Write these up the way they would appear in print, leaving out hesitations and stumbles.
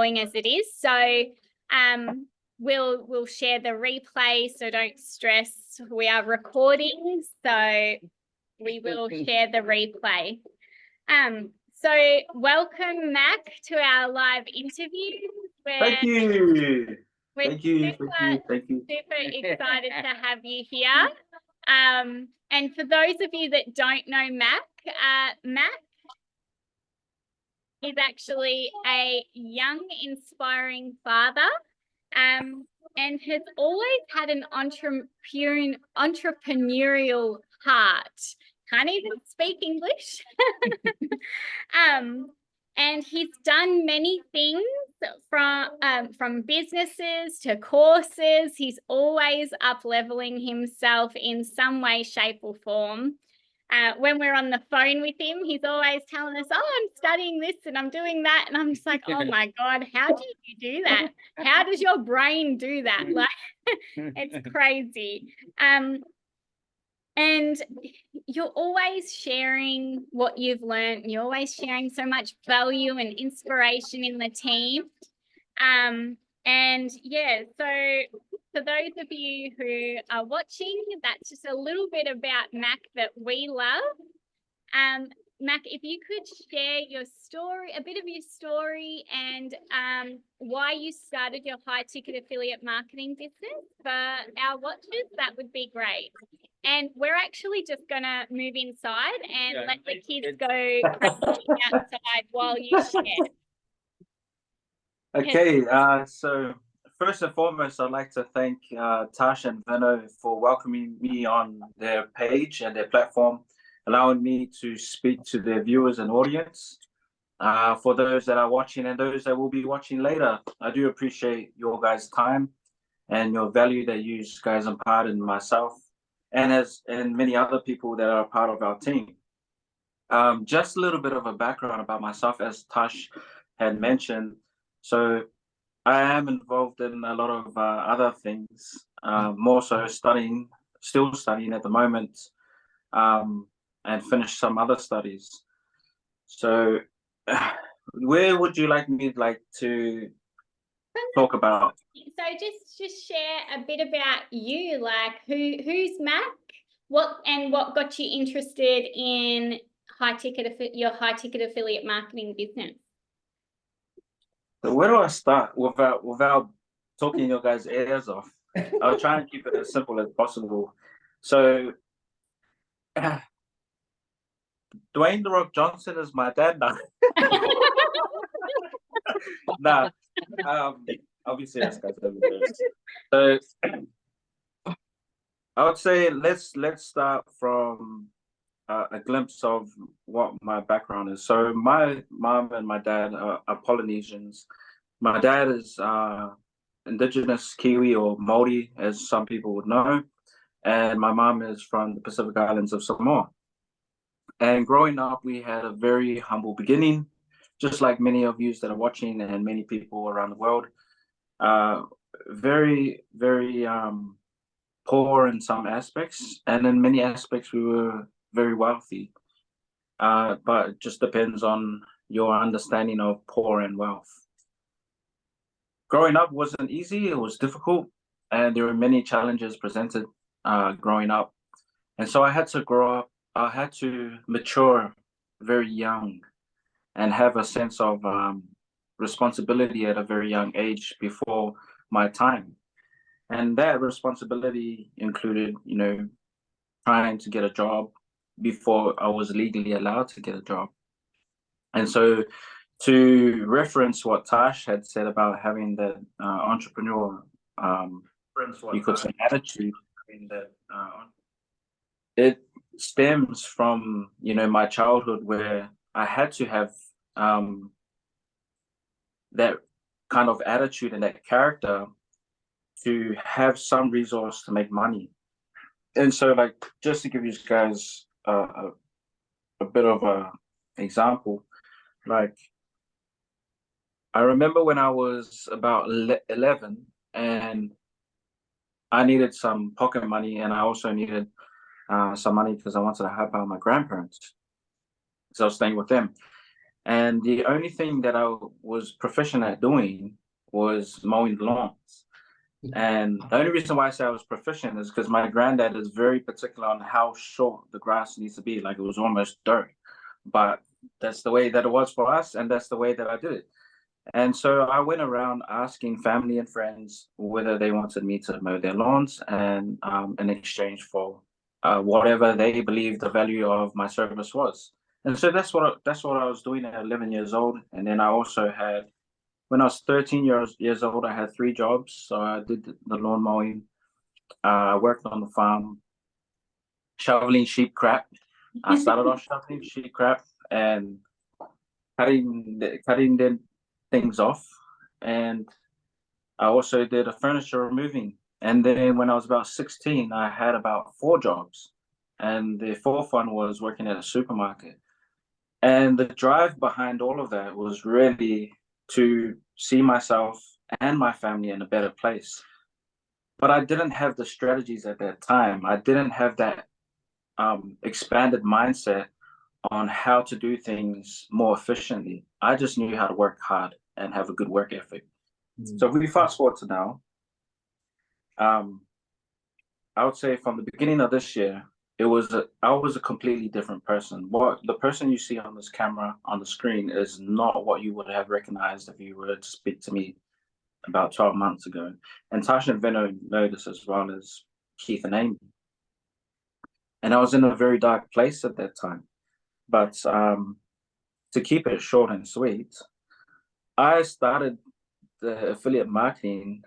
going as it is. So we'll share the replay, so don't stress. We are recording, so we will share the replay. So welcome, Mac, to our live interview. Thank you. Thank you. Super excited to have you here. And for those of you that don't know Mac, Mac is actually a young, inspiring father, and has always had an entrepreneurial heart. Can't even speak English. And he's done many things, from businesses to courses. He's always up-leveling himself in some way, shape or form. When we're on the phone with him, he's always telling us, oh, I'm studying this and I'm doing that. And I'm just like, oh my God, how do you do that? How does your brain do that? Like, it's crazy. And you're always sharing what you've learned. You're always sharing so much value and inspiration in the team. And yeah, so for those of you who are watching, that's just a little bit about Mac that we love. Mac, if you could share your story, a bit of your story, and why you started your high-ticket affiliate marketing business for our watchers, that would be great. And we're actually just going to move inside and let the kids go crazy outside while you share. Okay, so first and foremost, I'd like to thank Tash and Veno for welcoming me on their page and their platform, allowing me to speak to their viewers and audience. For those that are watching and those that will be watching later, I do appreciate your guys' time and your value that you guys impart in myself and many other people that are a part of our team. Just a little bit of a background about myself, as Tash had mentioned. So I am involved in a lot of other things, more so still studying at the moment, and finished some other studies. So where would you like me to talk about? So just share a bit about you, like who's Mac, what got you interested in your high-ticket affiliate marketing business? So where do I start without talking your guys' ears off? I'll try and keep it as simple as possible. So Dwayne "The Rock" Johnson is my dad now. Nah, I'll be serious, guys. So I would say let's start from a glimpse of what my background is. So my mom and my dad are Polynesians. My dad is indigenous Kiwi or Maori, as some people would know, and my mom is from the Pacific Islands of Samoa. And growing up, we had a very humble beginning, just like many of you that are watching and many people around the world. Very, very poor in some aspects, and in many aspects we were very wealthy. But it just depends on your understanding of poor and wealth. Growing up wasn't easy, it was difficult, and there were many challenges presented growing up. And so I had to grow up, I had to mature very young and have a sense of responsibility at a very young age before my time. And that responsibility included, trying to get a job before I was legally allowed to get a job. And so to reference what Tash had said about having that entrepreneurial, you could say, attitude, it stems from, my childhood, where I had to have that kind of attitude and that character to have some resource to make money. And so, just to give you guys a bit of a example, I remember when I was about 11 and I needed some pocket money, and I also needed some money because I wanted to help out my grandparents, because I was staying with them. And the only thing that I was proficient at doing was mowing the lawns. And the only reason why I say I was proficient is because my granddad is very particular on how short the grass needs to be. Like, it was almost dirt. But that's the way that it was for us, and that's the way that I did it. And so I went around asking family and friends whether they wanted me to mow their lawns, and in exchange for whatever they believed the value of my service was. And so that's what I was doing at 11 years old. And then I also had, when I was 13 years old, I had 3 jobs. So I did the lawn mowing, I worked on the farm, shoveling sheep crap. I started off shoveling sheep crap and cutting the things off, and I also did a furniture removing. And then when I was about 16, I had about 4 jobs, and the fourth one was working at a supermarket. And the drive behind all of that was really to see myself and my family in a better place. But I didn't have the strategies at that time. I didn't have that expanded mindset on how to do things more efficiently. I just knew how to work hard and have a good work ethic. So if we fast forward to now, I would say from the beginning of this year, I was a completely different person. What the person you see on this camera on the screen is not what you would have recognized if you were to speak to me about 12 months ago. And Tash and Veno know this as well as Keith and Amy. And I was in a very dark place at that time. But to keep it short and sweet, I started the affiliate marketing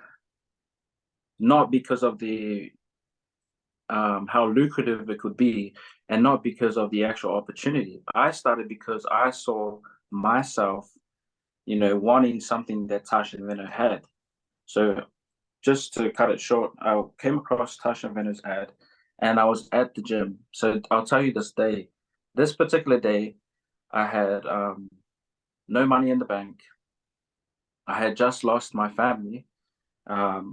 not because of the how lucrative it could be, and not because of the actual opportunity. I started because I saw myself, wanting something that Tash and Veno had. So just to cut it short, I came across Tash and Veno's ad, and I was at the gym. So I'll tell you this particular day, I had no money in the bank. I had just lost my family. I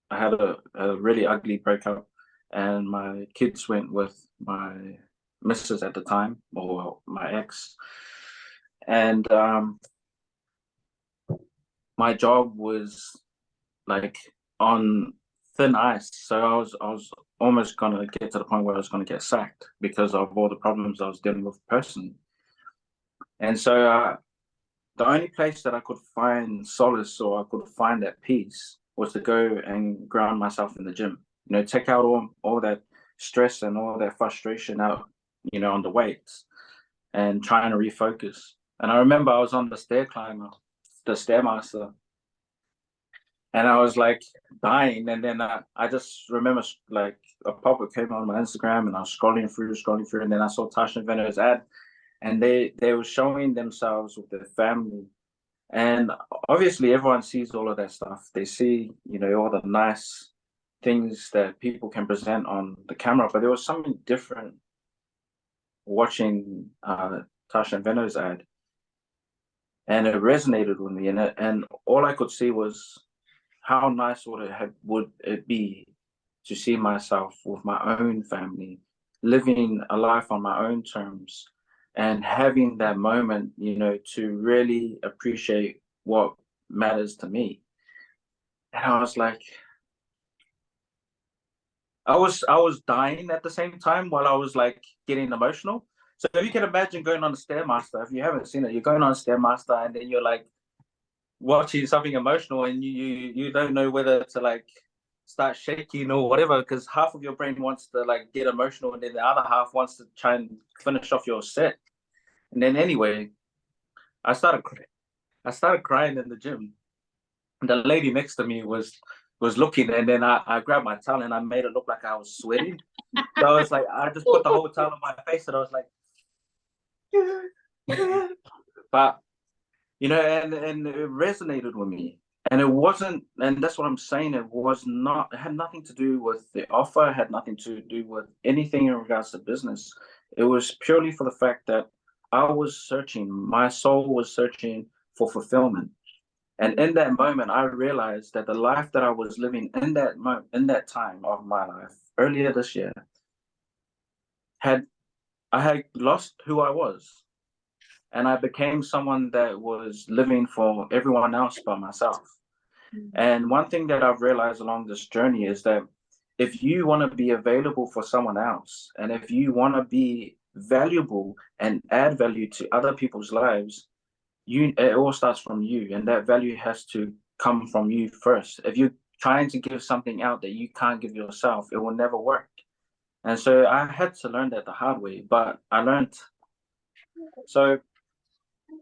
had a really ugly breakup, and my kids went with my missus at the time, or my ex. And my job was like on thin ice. So I was almost gonna get to the point where I was gonna get sacked because of all the problems I was dealing with personally. And so the only place that I could find solace, or I could find that peace, was to go and ground myself in the gym. Take out all that stress and all that frustration out, on the weights, and trying to refocus. And I remember I was on the the stairmaster, and I was like dying. And then I just remember like a pop-up came on my Instagram, and I was scrolling through, and then I saw Tash and Veno's ad, and they were showing themselves with their family. And obviously everyone sees all of that stuff. They see, all the nice things that people can present on the camera, but there was something different watching Tash and Veno's ad. And it resonated with me. And all I could see was how nice would it be to see myself with my own family, living a life on my own terms, and having that moment, to really appreciate what matters to me. And I was like, I was dying at the same time while I was like getting emotional. So if you can imagine going on a stairmaster, if you haven't seen it, you're going on a stairmaster, and then you're like watching something emotional, and you don't know whether to like start shaking or whatever, because half of your brain wants to like get emotional, and then the other half wants to try and finish off your set. And then anyway, I started crying in the gym. The lady next to me was looking, and then I grabbed my towel and I made it look like I was sweating. So I was like, I just put the whole towel on my face, and I was like, but and it resonated with me. And it wasn't, and that's what I'm saying, it had nothing to do with the offer, it had nothing to do with anything in regards to business. It was purely for the fact that my soul was searching for fulfillment. And in that moment, I realized that the life that I was living in that time of my life, earlier this year, I had lost who I was. and I became someone that was living for everyone else but myself. And one thing that I've realized along this journey is that if you want to be available for someone else, and if you want to be valuable and add value to other people's lives, it all starts from you, and that value has to come from you first. If you're trying to give something out that you can't give yourself, it will never work. And so I had to learn that the hard way, but I learned. So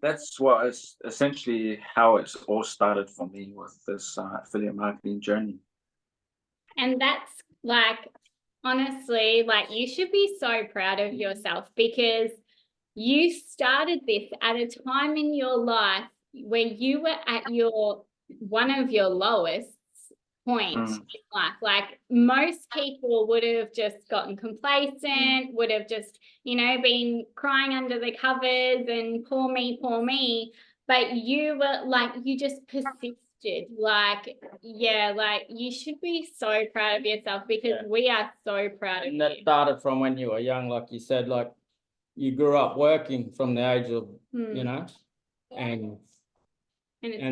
that's what is essentially how it's all started for me with this affiliate marketing journey. And that's like, honestly, like, you should be so proud of yourself, because you started this at a time in your life where you were at one of your lowest points in life. Like, most people would have just gotten complacent, would have just, been crying under the covers and poor me. But you were like, you just persisted. Like, yeah, like, you should be so proud of yourself, because we are so proud of you. And that started from when you were young, like you said, like you grew up working from the age of, and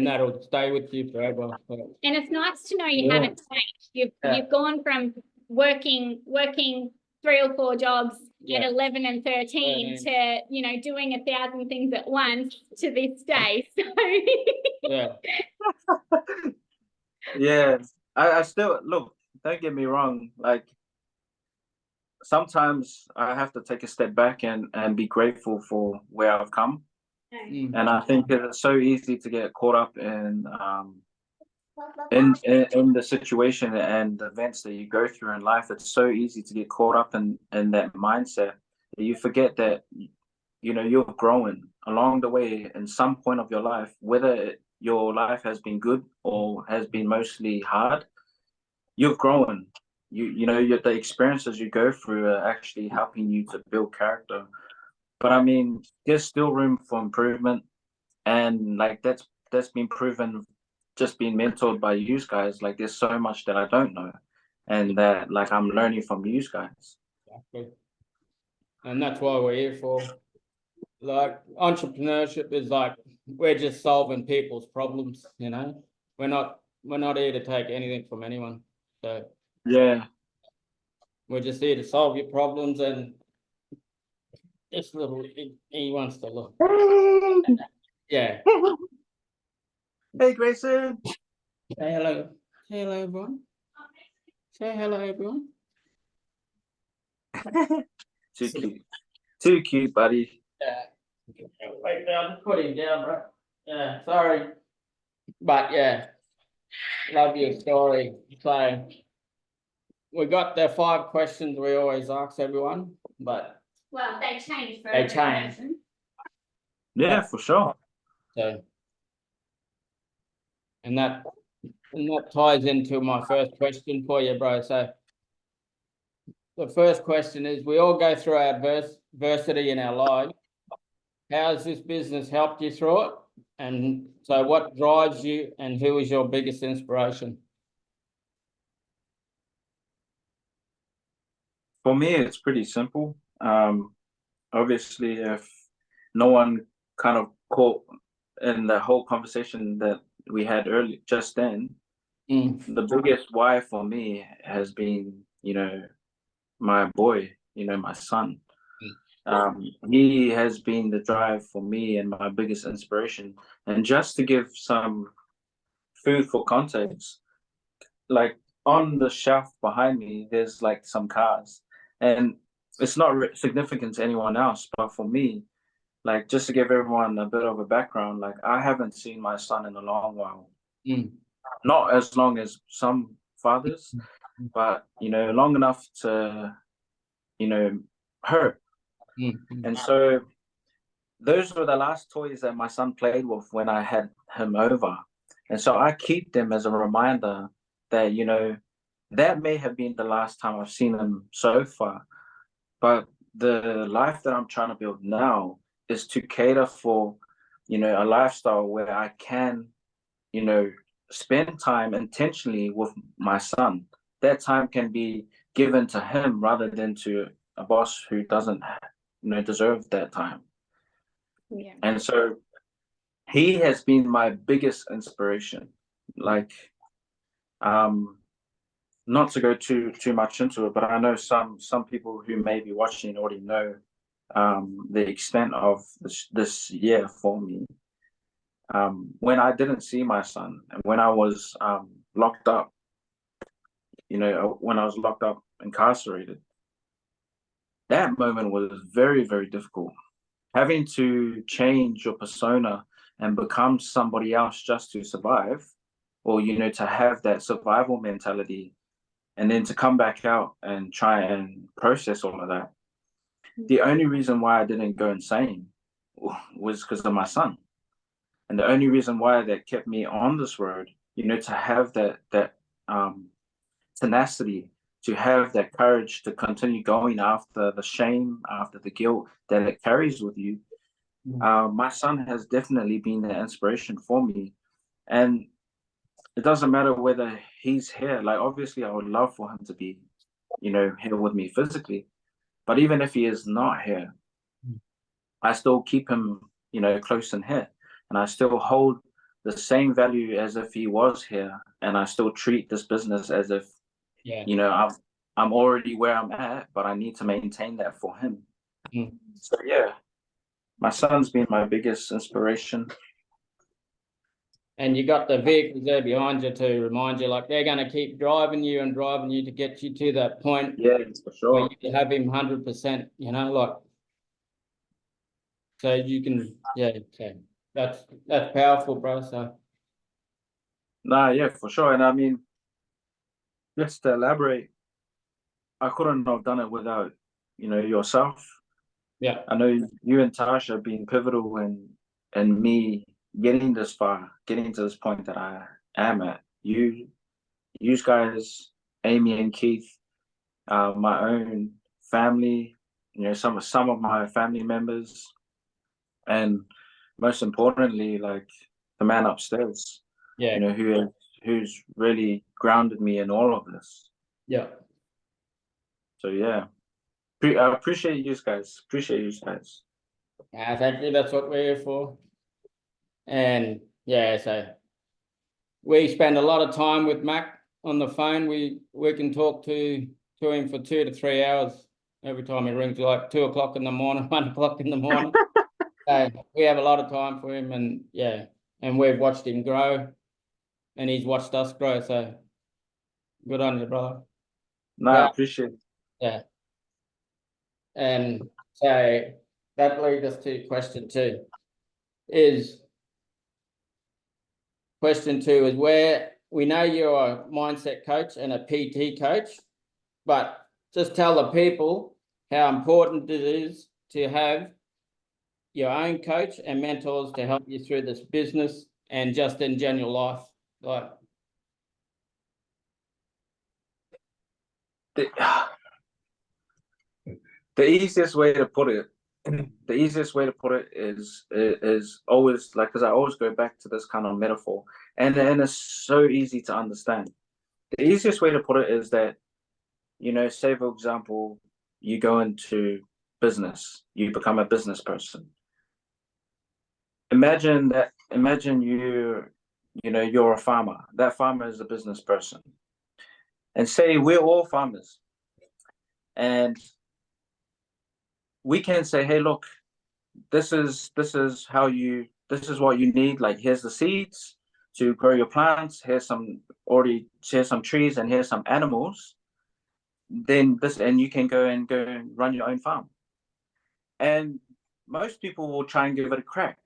that'll stay with you forever. And it's nice to know you haven't changed. You've gone from working 3 or 4 jobs at 11 and 13 to, doing 1,000 things at once to this day. So yeah, I still look, don't get me wrong, like sometimes I have to take a step back and be grateful for where I've come. And I think it's so easy to get caught up in the situation and the events that you go through in life. It's so easy to get caught up in that mindset that you forget that you're growing along the way in some point of your life, whether your life has been good or has been mostly hard. You're growing. The experiences you go through are actually helping you to build character. But I mean, there's still room for improvement, and like that's been proven just being mentored by you guys. Like, there's so much that I don't know, and that like I'm learning from you guys. Exactly. And that's why we're here for. Like, entrepreneurship is like, we're just solving people's problems, We're not here to take anything from anyone. So yeah, we're just here to solve your problems. And this little, he wants to look. Yeah. Hey, Grayson. Say hello. Say hello, everyone. Say hello, everyone. Too cute, buddy. Yeah. Wait, I'll just put him down, bro. Yeah, sorry. But yeah, love your story. So we got the 5 questions we always ask everyone, but well, they change. They change. Yeah, for sure. So, and that ties into my first question for you, bro. So the first question is, we all go through our adversity in our lives. How has this business helped you through it? And so what drives you, and who is your biggest inspiration? For me, it's pretty simple. Obviously, if no one kind of caught in the whole conversation that we had just then, the biggest why for me has been, my boy, my son. He has been the drive for me and my biggest inspiration. And just to give some food for context, like on the shelf behind me, there's like some cars, and it's not significant to anyone else, but for me, like, just to give everyone a bit of a background, like, I haven't seen my son in a long while. Not as long as some fathers, but long enough to hurt. And so those were the last toys that my son played with when I had him over. And so I keep them as a reminder that, that may have been the last time I've seen him so far. But the life that I'm trying to build now is to cater for, a lifestyle where I can, spend time intentionally with my son. That time can be given to him rather than to a boss who doesn't, deserve that time. Yeah. And so he has been my biggest inspiration. Like, not to go too much into it, but I know some people who may be watching already know the extent of this year for me. When I didn't see my son, and when I was locked up, when I was locked up, incarcerated, that moment was very, very difficult. Having to change your persona and become somebody else just to survive, or to have that survival mentality, and then to come back out and try and process all of that. The only reason why I didn't go insane was because of my son. And the only reason why that kept me on this road, to have that tenacity, to have that courage to continue going after the shame, after the guilt that it carries with you. My son has definitely been the inspiration for me. And it doesn't matter whether he's here. Like, obviously, I would love for him to be, here with me physically. But even if he is not here, I still keep him, close in here. And I still hold the same value as if he was here. And I still treat this business as if, I'm already where I'm at, but I need to maintain that for him. So, yeah, my son's been my biggest inspiration. And you got the vehicles there behind you to remind you, like, they're going to keep driving you to get you to that point. Yeah, for sure. Where you have him 100%, like, so you can, so that's powerful, bro. So. Nah, yeah, for sure. And I mean, just to elaborate, I couldn't have done it without, yourself. Yeah. I know you and Tash have been pivotal in me getting this far, getting to this point that I am at. You guys, Amy and Keith, my own family, some of my family members, and most importantly, like the man upstairs, who's really grounded me in all of this. Yeah. So yeah, I appreciate you guys. Thank you. That's what we're here for. And so we spend a lot of time with Mac on the phone. We can talk to him for 2 to 3 hours every time he rings, like 2 o'clock in the morning, 1 o'clock in the morning. We have a lot of time for him, and we've watched him grow, and he's watched us grow. So good on you, brother. No, I appreciate it. Yeah. And so that leads us to question 2. Question 2 is, where we know you're a mindset coach and a PT coach, but just tell the people how important it is to have your own coach and mentors to help you through this business and just in general life. Like, the easiest way to put it is always, like, because I always go back to this kind of metaphor, and it's so easy to understand. The easiest way to put it is that, say for example, you go into business, you become a business person. Imagine you're a farmer. That farmer is a business person. And say we're all farmers. And we can say, hey, look, this is what you need. Like, here's the seeds to grow your plants. Here's some trees, and here's some animals. And you can go and run your own farm. And most people will try and give it a crack.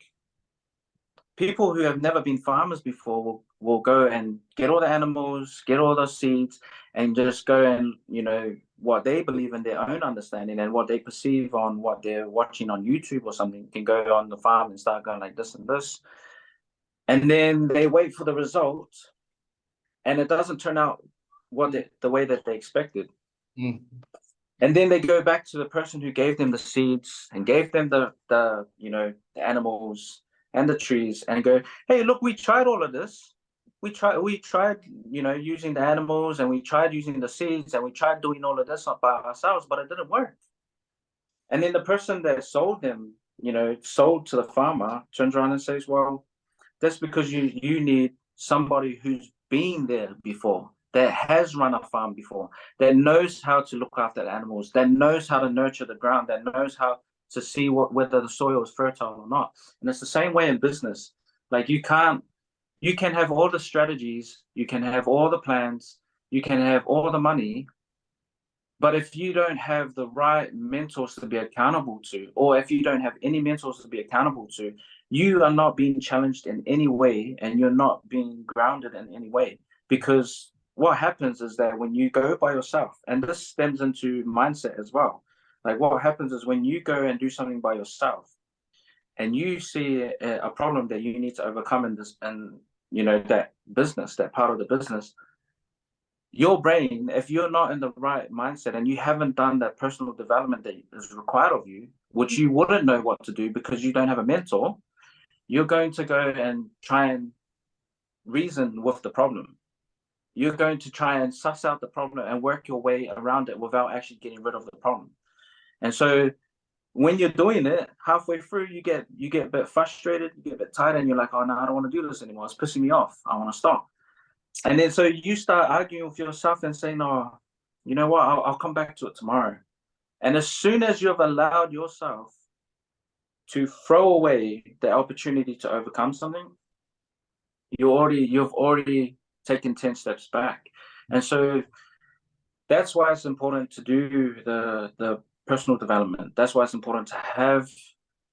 People who have never been farmers before will go and get all the animals, get all the seeds, and just go and, what they believe in their own understanding and what they perceive on what they're watching on YouTube or something, can go on the farm and start going like this and this. And then they wait for the result, and it doesn't turn out the way that they expected. And then they go back to the person who gave them the seeds and gave them the animals and the trees, and go, hey, look, we tried all of this. We tried, using the animals, and we tried using the seeds, and we tried doing all of this by ourselves, but it didn't work. And then the person that sold them sold to the farmer turns around and says, well, that's because you need somebody who's been there before, that has run a farm before, that knows how to look after the animals, that knows how to nurture the ground, that knows how to see whether the soil is fertile or not. And it's the same way in business. Like you can have all the strategies, you can have all the plans, you can have all the money, but if you don't have the right mentors to be accountable to, or if you don't have any mentors to be accountable to, you are not being challenged in any way, and you're not being grounded in any way. Because what happens is that when you go by yourself, and this stems into mindset as well, like what happens is when you go and do something by yourself, and you see a problem that you need to overcome in this, and that business, that part of the business, your brain, if you're not in the right mindset and you haven't done that personal development that is required of you, which you wouldn't know what to do because you don't have a mentor, you're going to go and try and reason with the problem. You're going to try and suss out the problem and work your way around it without actually getting rid of the problem. And so when you're doing it, halfway through, you get a bit frustrated, you get a bit tired, and you're like, oh no, I don't want to do this anymore. It's pissing me off. I want to stop. And then so you start arguing with yourself and saying, oh, you know what, I'll come back to it tomorrow. And as soon as you've allowed yourself to throw away the opportunity to overcome something, you've already taken 10 steps back. And so that's why it's important to do the personal development. That's why it's important to have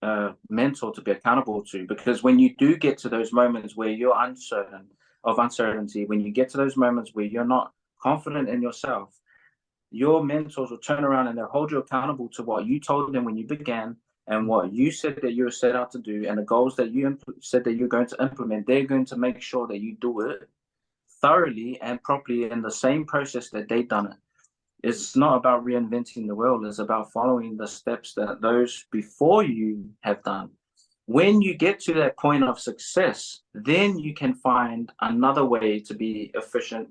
a mentor to be accountable to, because when you do get to those moments where you're uncertainty, when you get to those moments where you're not confident in yourself, your mentors will turn around and they'll hold you accountable to what you told them when you began, and what you said that you were set out to do, and the goals that you said that you're going to implement. They're going to make sure that you do it thoroughly and properly in the same process that they've done it. It's not about reinventing the wheel. It's about following the steps that those before you have done. When you get to that point of success, then you can find another way to be efficient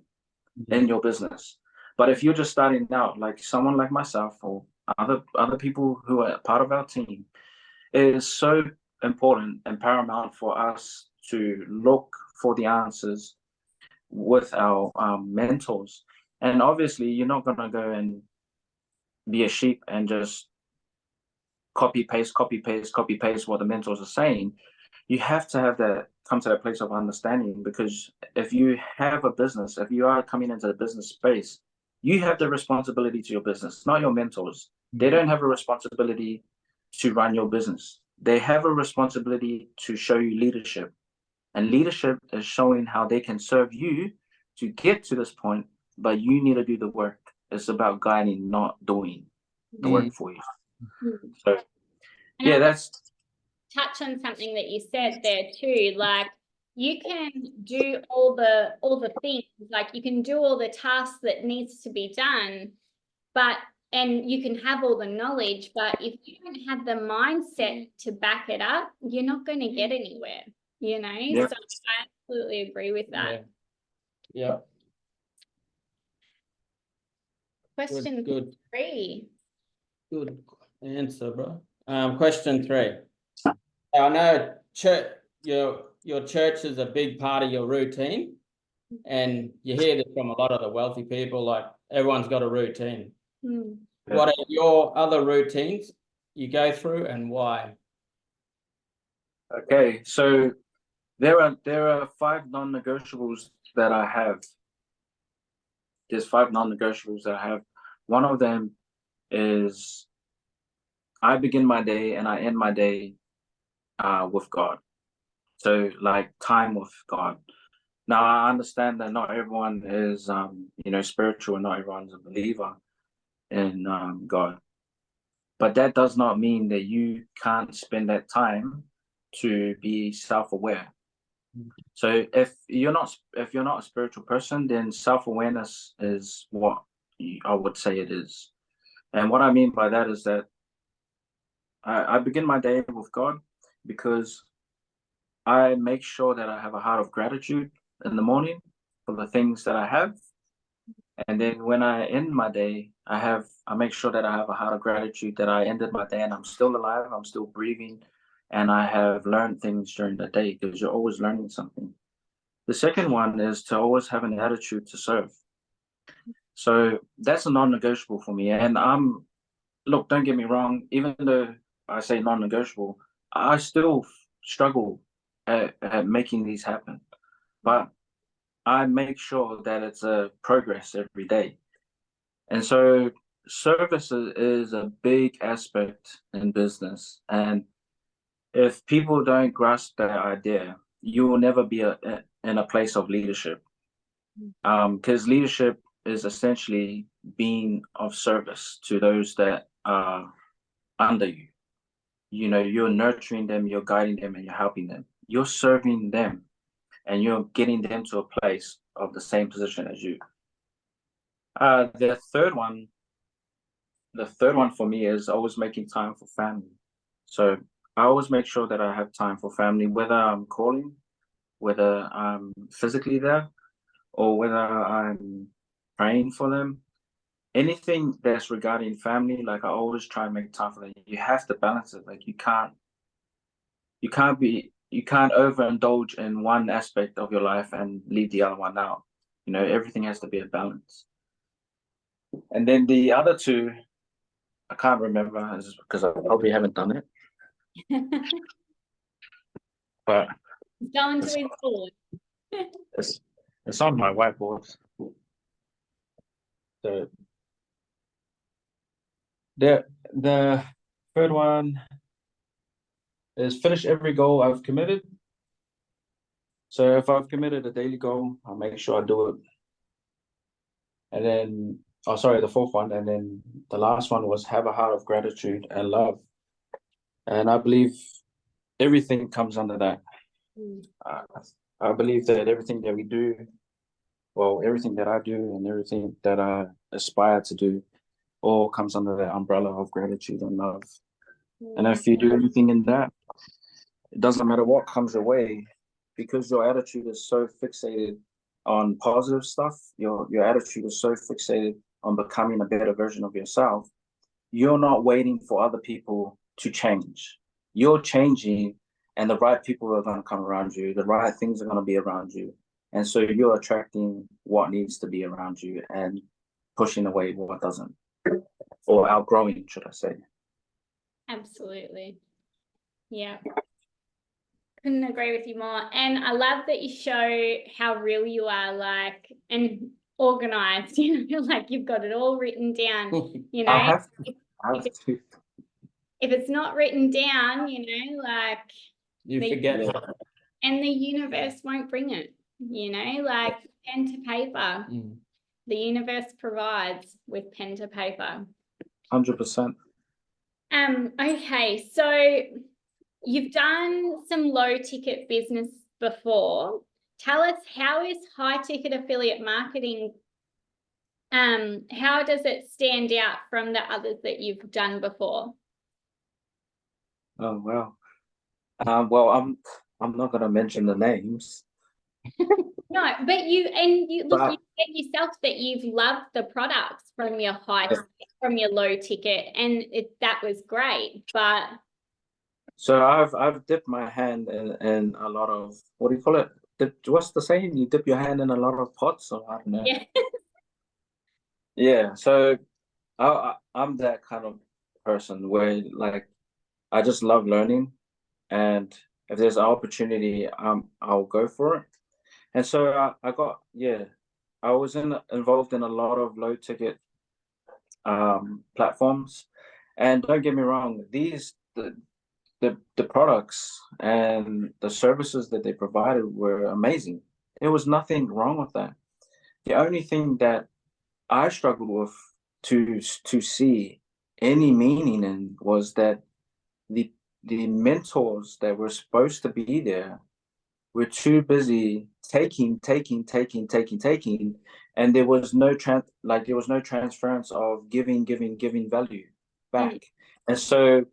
in your business. But if you're just starting out, like someone like myself or other people who are part of our team, it is so important and paramount for us to look for the answers with our mentors. And obviously, you're not going to go and be a sheep and just copy paste what the mentors are saying. You have to come to that place of understanding, because if you have a business, if you are coming into the business space, you have the responsibility to your business, not your mentors. They don't have a responsibility to run your business. They have a responsibility to show you leadership. And leadership is showing how they can serve you to get to this point, but you need to do the work. It's about guiding, not doing the work for you. So, and yeah, that's touch on something that you said there too. Like, you can do all the things, like you can do all the tasks that needs to be done, and you can have all the knowledge, but if you don't have the mindset to back it up, you're not going to get anywhere, Yeah. So I absolutely agree with that. Yeah. Question Good 3. Good answer, bro. Question 3. I know your church is a big part of your routine, and you hear this from a lot of the wealthy people, like everyone's got a routine. What are your other routines you go through, and why? okay. So there are 5 non-negotiables that I have. There's 5 non-negotiables that I have. One of them is I begin my day and I end my day with God. So like time with God. Now I understand that not everyone is spiritual, and not everyone's a believer in God. But that does not mean that you can't spend that time to be self-aware. So if you're not a spiritual person, then self-awareness is what I would say it is. And what I mean by that is that I begin my day with God, because I make sure that I have a heart of gratitude in the morning for the things that I have. And then when I end my day, I make sure that I have a heart of gratitude that I ended my day and I'm still alive, I'm still breathing, and I have learned things during the day, because you're always learning something. The second one is to always have an attitude to serve. So that's a non-negotiable for me. And look, don't get me wrong, even though I say non-negotiable, I still struggle at making these happen. But I make sure that it's a progress every day. And so service is a big aspect in business. And if people don't grasp that idea, you will never be in a place of leadership. Because leadership is essentially being of service to those that are under you. You know, you're nurturing them, you're guiding them, and you're helping them. You're serving them, and you're getting them to a place of the same position as you. The third one for me is always making time for family. So I always make sure that I have time for family, whether I'm calling, whether I'm physically there, or whether I'm praying for them. Anything that's regarding family, like I always try and make time for them. You have to balance it. Like you can't overindulge in one aspect of your life and leave the other one out. You know, everything has to be a balance. And then the other two, I can't remember, because I probably haven't done it. But Going to his board. it's on my whiteboard. So the third one is finish every goal I've committed. So if I've committed a daily goal, I'll make sure I do it. And then, the fourth one, and then the last one was have a heart of gratitude and love. And I believe everything comes under that. I believe that everything that we do, well, everything that I do and everything that I aspire to do, all comes under that umbrella of gratitude and love. And if you do anything in that, it doesn't matter what comes your way, because your attitude is so fixated on positive stuff, your attitude is so fixated on becoming a better version of yourself, you're not waiting for other people to change. You're changing, and the right people are going to come around you. The right things are going to be around you. And so you're attracting what needs to be around you and pushing away what doesn't, or outgrowing, should I say. Absolutely. Yeah. Couldn't agree with you more. And I love that you show how real you are, like, and organized, you know, like you've got it all written down, you know. I have to. If it's not written down, you know, like You forget. and the universe won't bring it, you know, like pen to paper. The universe provides with pen to paper. 100%. Okay, so you've done some low ticket business before. Tell us, how is high ticket affiliate marketing, how does it stand out from the others that you've done before? Oh, wow. Well, I'm not going to mention the names. No, but you said yourself that you've loved the products from your from your low ticket, and that was great. But so I've dipped my hand in a lot of, what do you call it? What's the saying? You dip your hand in a lot of pots, or I don't know. yeah. Yeah. So I'm that kind of person where, like, I just love learning, and if there's an opportunity, I'll go for it. And so I was involved in a lot of low ticket platforms, and don't get me wrong, the products and the services that they provided were amazing. There was nothing wrong with that. The only thing that I struggled with to see any meaning in was that the mentors that were supposed to be there were too busy taking, and there was no transference of giving value back. And so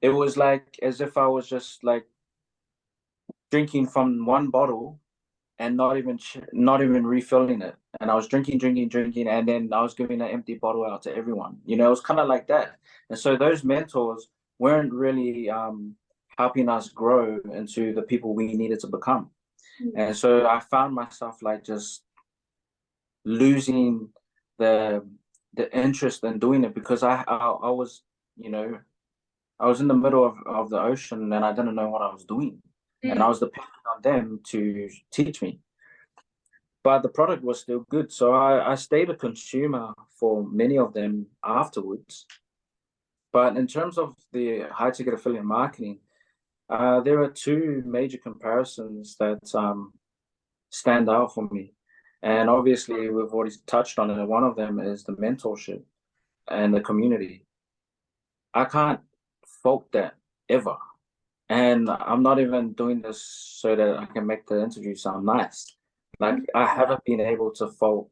it was like as if I was just like drinking from one bottle and not even refilling it. And I was drinking, and then I was giving an empty bottle out to everyone. You know, it was kind of like that. And so those mentors weren't really helping us grow into the people we needed to become. And so I found myself like just losing the interest in doing it, because I was, you know, I was in the middle of the ocean and I didn't know what I was doing. And I was depending on them to teach me. But the product was still good. So I stayed a consumer for many of them afterwards. But in terms of the high ticket affiliate marketing, there are two major comparisons that stand out for me. And obviously, we've already touched on it. One of them is the mentorship and the community. I can't fault that ever. And I'm not even doing this so that I can make the interview sound nice. Like, I haven't been able to fault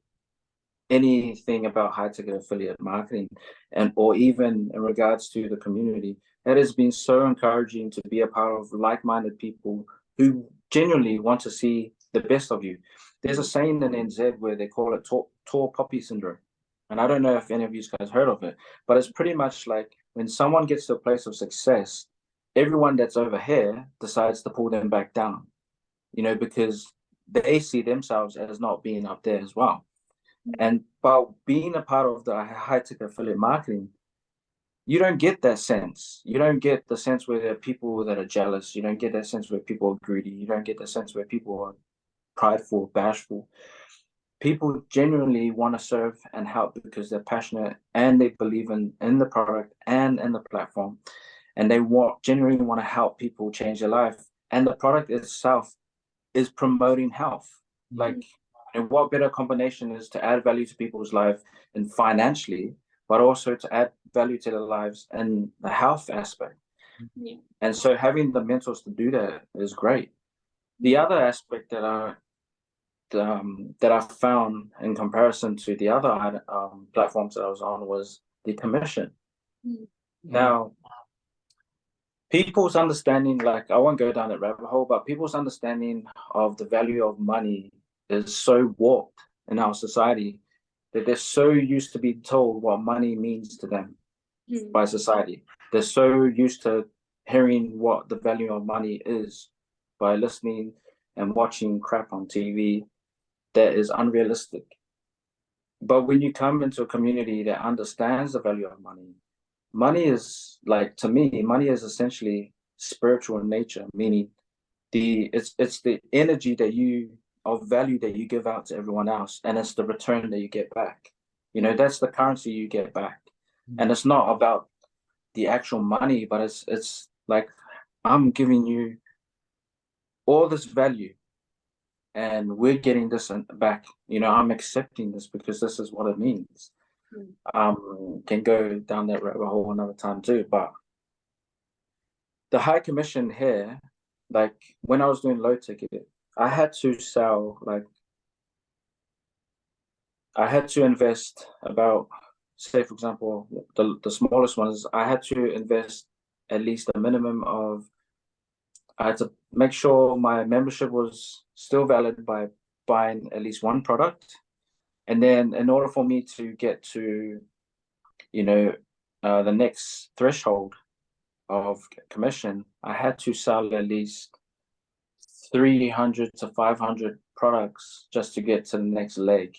anything about high ticket affiliate marketing, and or even in regards to the community. It has been so encouraging to be a part of like-minded people who genuinely want to see the best of you. There's a saying in NZ where they call it tall poppy syndrome. And I don't know if any of you guys heard of it, but it's pretty much like when someone gets to a place of success, everyone that's over here decides to pull them back down, you know, because they see themselves as not being up there as well. And by being a part of the high ticket affiliate marketing, you don't get that sense. You don't get the sense where there are people that are jealous. You don't get that sense where people are greedy. You don't get the sense where people are prideful, bashful. People genuinely want to serve and help because they're passionate and they believe in the product and in the platform. And they genuinely want to help people change their life. And the product itself is promoting health. Like, and what better combination is to add value to people's life and financially, but also to add value to their lives and the health aspect. Yeah. And so having the mentors to do that is great. The other aspect that I found in comparison to the other platforms that I was on was the commission. Now, people's understanding, like, I won't go down that rabbit hole, but people's understanding of the value of money is so warped in our society that they're so used to being told what money means to them by society. They're so used to hearing what the value of money is by listening and watching crap on TV that is unrealistic. But when you come into a community that understands the value of money, money is, like, to me, money is essentially spiritual in nature, meaning it's the energy of value that you give out to everyone else, and it's the return that you get back. You know, that's the currency you get back. And it's not about the actual money, but it's like, I'm giving you all this value and we're getting this back. You know, I'm accepting this because this is what it means. Can go down that rabbit hole another time too, but the high commission here, like when I was doing low ticket, I had to sell, like, I had to invest about, say for example, the smallest ones, I had to invest at least a minimum of, I had to make sure my membership was still valid by buying at least one product. And then in order for me to get to, you know, the next threshold of commission, I had to sell at least 300 to 500 products just to get to the next leg.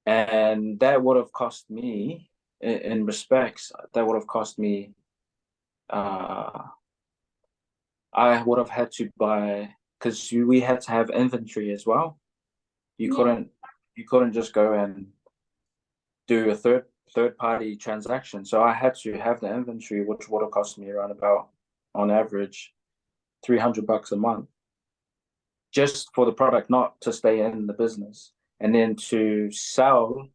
And that would have cost me, in respects, that would have cost me, I would have had to buy, because we had to have inventory as well. You couldn't just go and do a third party transaction. So I had to have the inventory, which would have cost me around about, on average, $300 a month, just for the product, not to stay in the business. And then to sell,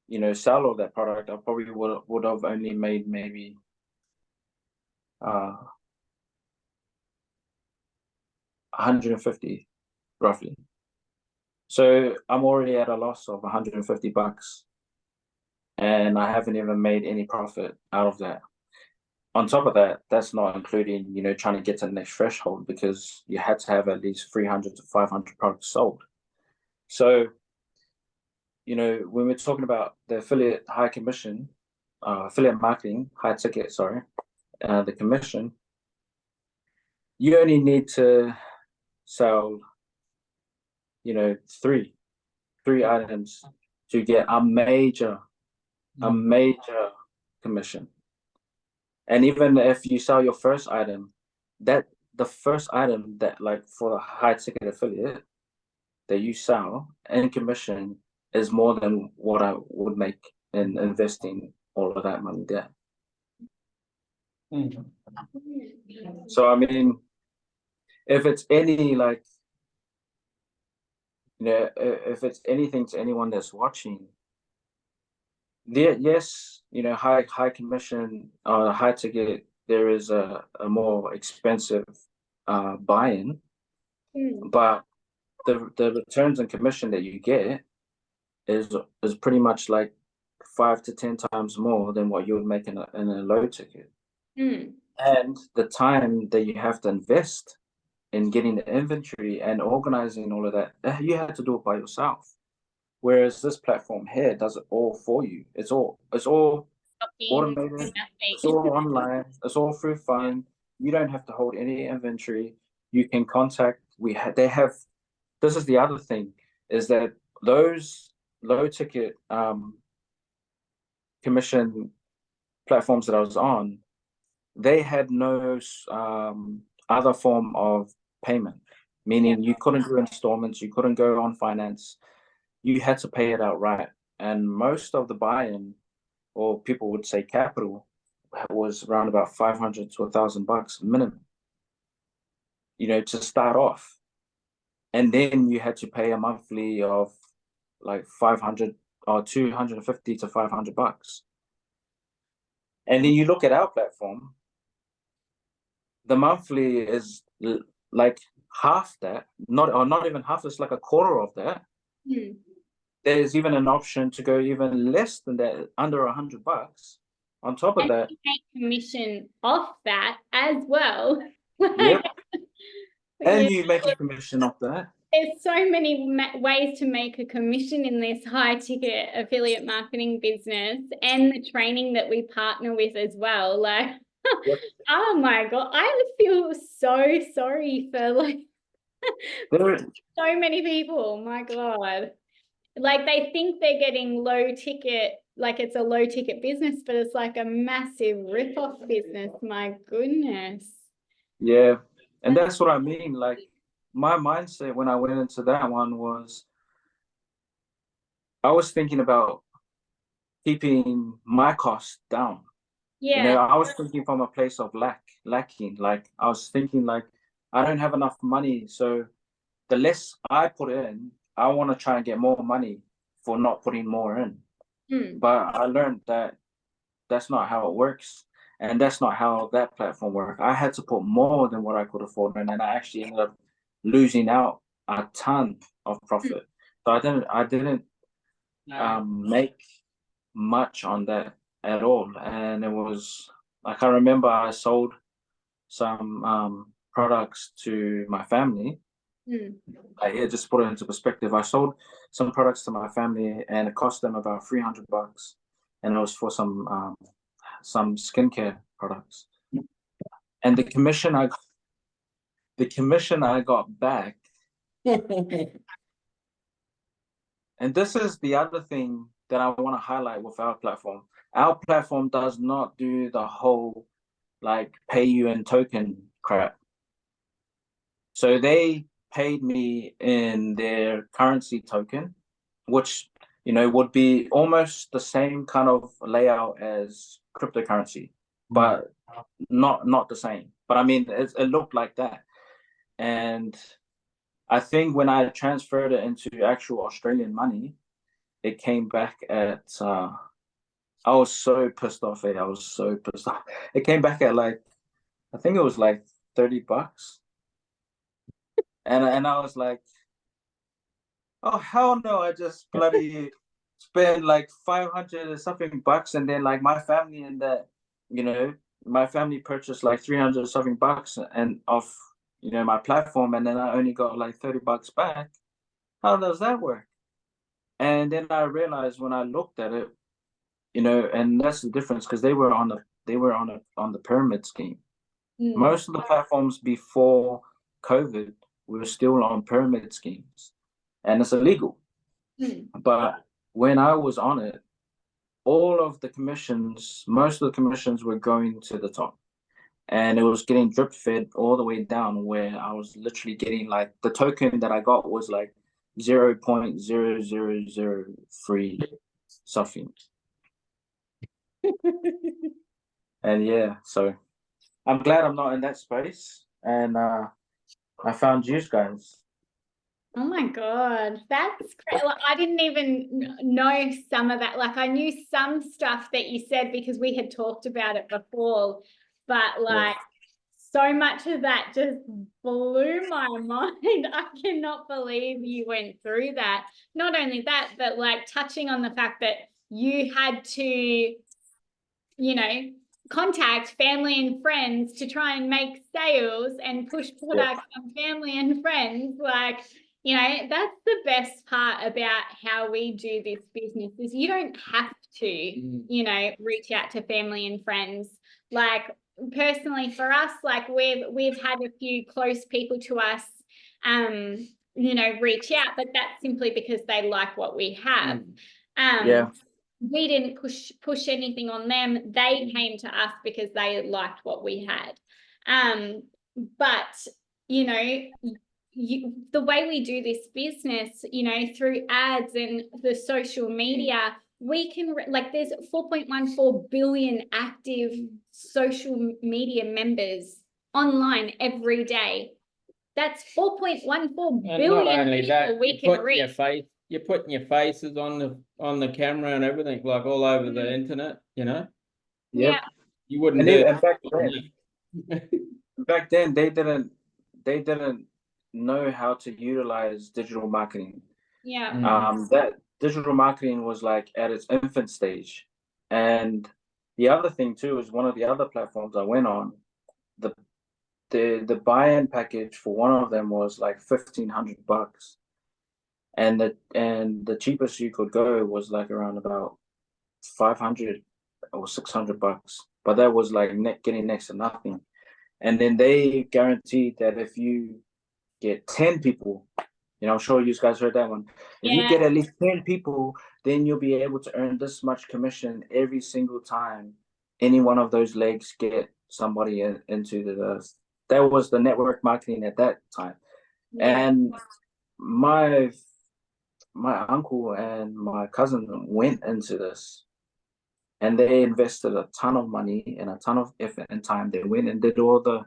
you know, sell all that product, I probably would have only made maybe 150 roughly. So I'm already at a loss of $150, and I haven't even made any profit out of that. on top of that, that's not including, you know, trying to get to the next threshold because you had to have at least 300 to 500 products sold. So, you know, when we're talking about the affiliate high commission, affiliate marketing, high ticket, sorry, the commission, you only need to sell, you know, three items to get a major commission. And even if you sell your first item, that the first item that, like, for the high ticket affiliate that you sell and commission is more than what I would make in investing all of that money there. Mm. So I mean, if it's any, like, you know, if it's anything to anyone that's watching, yes, you know, high commission, high ticket, there is a more expensive buy-in, but the returns and commission that you get is pretty much like 5 to 10 times more than what you would make in a low ticket. And the time that you have to invest in getting the inventory and organizing all of that, you have to do it by yourself. Whereas this platform here does it all for you. It's all automated. It's all online. It's all through phone. You don't have to hold any inventory. You can contact. They have. This is the other thing, is that those low ticket commission platforms that I was on, they had no other form of payment, meaning you couldn't do installments, you couldn't go on finance, you had to pay it outright. And most of the buy-in, or people would say capital, was around about 500 to $1,000 minimum, you know, to start off. And then you had to pay a monthly of like 500 or 250 to $500. And then you look at our platform, the monthly is like half that, not even half, it's like a quarter of that. There's even an option to go even less than that, under $100. On top of that, you make commission off that as well. Yep. And you make a commission off that. There's so many ways to make a commission in this high ticket affiliate marketing business, and the training that we partner with as well. Like, Yep. Oh my God, I feel so sorry for like so many people. My God. Like, they think they're getting low ticket, like it's a low ticket business, but it's like a massive rip-off business. My goodness. Yeah. And that's what I mean. Like, my mindset when I went into that one was, I was thinking about keeping my costs down. Yeah. You know, I was thinking from a place of lacking. Like, I was thinking, like, I don't have enough money, so the less I put in, I want to try and get more money for not putting more in. But I learned that that's not how it works, and that's not how that platform worked. I had to put more than what I could afford, and then I actually ended up losing out a ton of profit. So I didn't make much on that at all. And it was like, I remember I sold some products to my family. Like, yeah, just put it into perspective. I sold some products to my family, and it cost them about $300, and it was for some skincare products. And the commission I got back. And this is the other thing that I want to highlight with our platform. Our platform does not do the whole, like, pay you in token crap. So they paid me in their currency token, which, you know, would be almost the same kind of layout as cryptocurrency, but not the same. But I mean, it looked like that. And I think when I transferred it into actual Australian money, it came back at I was so pissed off. I was so pissed off. It came back at, like, I think it was like $30, and I was like, oh hell no! I just bloody spent like 500 or something bucks, and then, like, my family and that, you know, my family purchased like 300 something bucks and off, my platform, and then I only got like 30 bucks back. How does that work? And then I realized when I looked at it, and that's the difference, because they were on the pyramid scheme. Most of the platforms before COVID were still on pyramid schemes, and it's illegal. But when I was on it, most of the commissions were going to the top, and it was getting drip fed all the way down, where I was literally getting like the token that I got was like 0.0003 something. And yeah, so I'm glad I'm not in that space, and I found you guys. Oh my God, that's great. Like, I didn't even know some of that. Like, I knew some stuff that you said because we had talked about it before, but like so much of that just blew my mind. I cannot believe you went through that. Not only that, but like touching on the fact that you had to, contact family and friends to try and make sales and push products on family and friends. Like, that's the best part about how we do this business is you don't have to, reach out to family and friends. Like, personally for us, like we've had a few close people to us, reach out, but that's simply because they like what we have. We didn't push anything on them. They came to us because they liked what we had. But the way we do this business, through ads and the social media, we can there's 4.14 billion active social media members online every day. That's 4.14 billion not only people that, we can reach. You're putting your faces on the camera and everything, like all over the internet, Yeah. You wouldn't do it. Back then they didn't know how to utilize digital marketing. That digital marketing was like at its infant stage. And the other thing too is one of the other platforms I went on, the buy-in package for one of them was like $1,500. And the cheapest you could go was like around about 500 or 600 bucks, but that was like getting next to nothing. And then they guaranteed that if you get 10 people, I'm sure you guys heard that one. If you get at least 10 people, then you'll be able to earn this much commission every single time any one of those legs get somebody into that was the network marketing at that time. And my uncle and my cousin went into this, and they invested a ton of money and a ton of effort and time. They went and did all the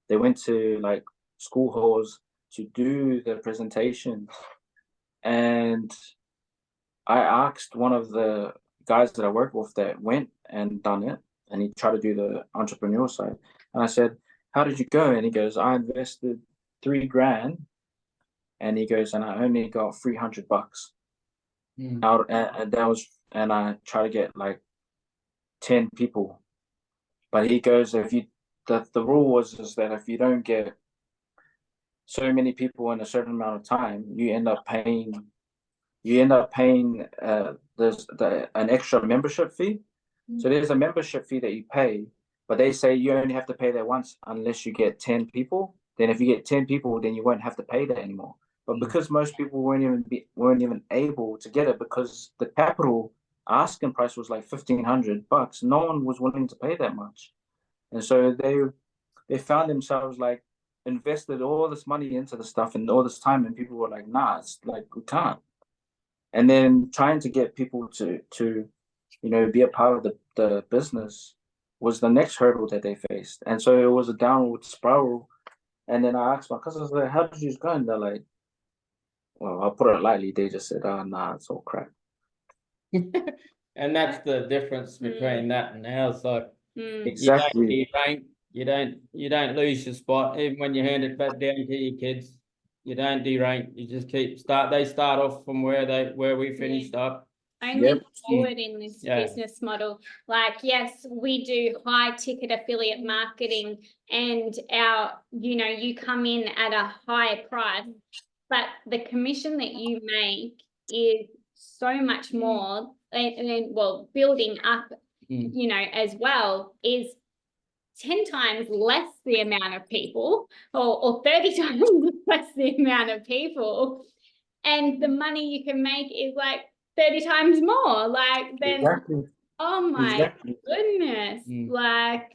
they went to like school halls to do the presentation. And I asked one of the guys that I work with that went and done it, and he tried to do the entrepreneur side. And I said, how did you go? And he goes, I invested $3,000. And he goes, and I only got 300 bucks out. And I try to get like 10 people. But he goes, if you, the rule is that if you don't get so many people in a certain amount of time, you end up paying an extra membership fee. So there's a membership fee that you pay, but they say you only have to pay that once unless you get 10 people. Then if you get 10 people, then you won't have to pay that anymore. But because most people weren't even able to get it, because the capital asking price was like $1,500, no one was willing to pay that much. And so they found themselves like invested all this money into the stuff and all this time, and people were like, nah, it's like we can't. And then trying to get people to be a part of the business was the next hurdle that they faced. And so it was a downward spiral. And then I asked my cousins, like, how did you go? And they're like, well, I'll put it lightly, they just said, oh, nah, it's all crap. And that's the difference between that and ours. Like, exactly. You don't lose your spot. Even when you hand it back down to your kids, you don't derank. You just they start off from where we finished up. only Yep. forward in this Yeah. business model. Like, yes, we do high ticket affiliate marketing, and you come in at a high price, but the commission that you make is so much more, and well, building up, as well, is 10 times less the amount of people, or 30 times less the amount of people, and the money you can make is like 30 times more. Like, then, Exactly. oh my Exactly. goodness. Like,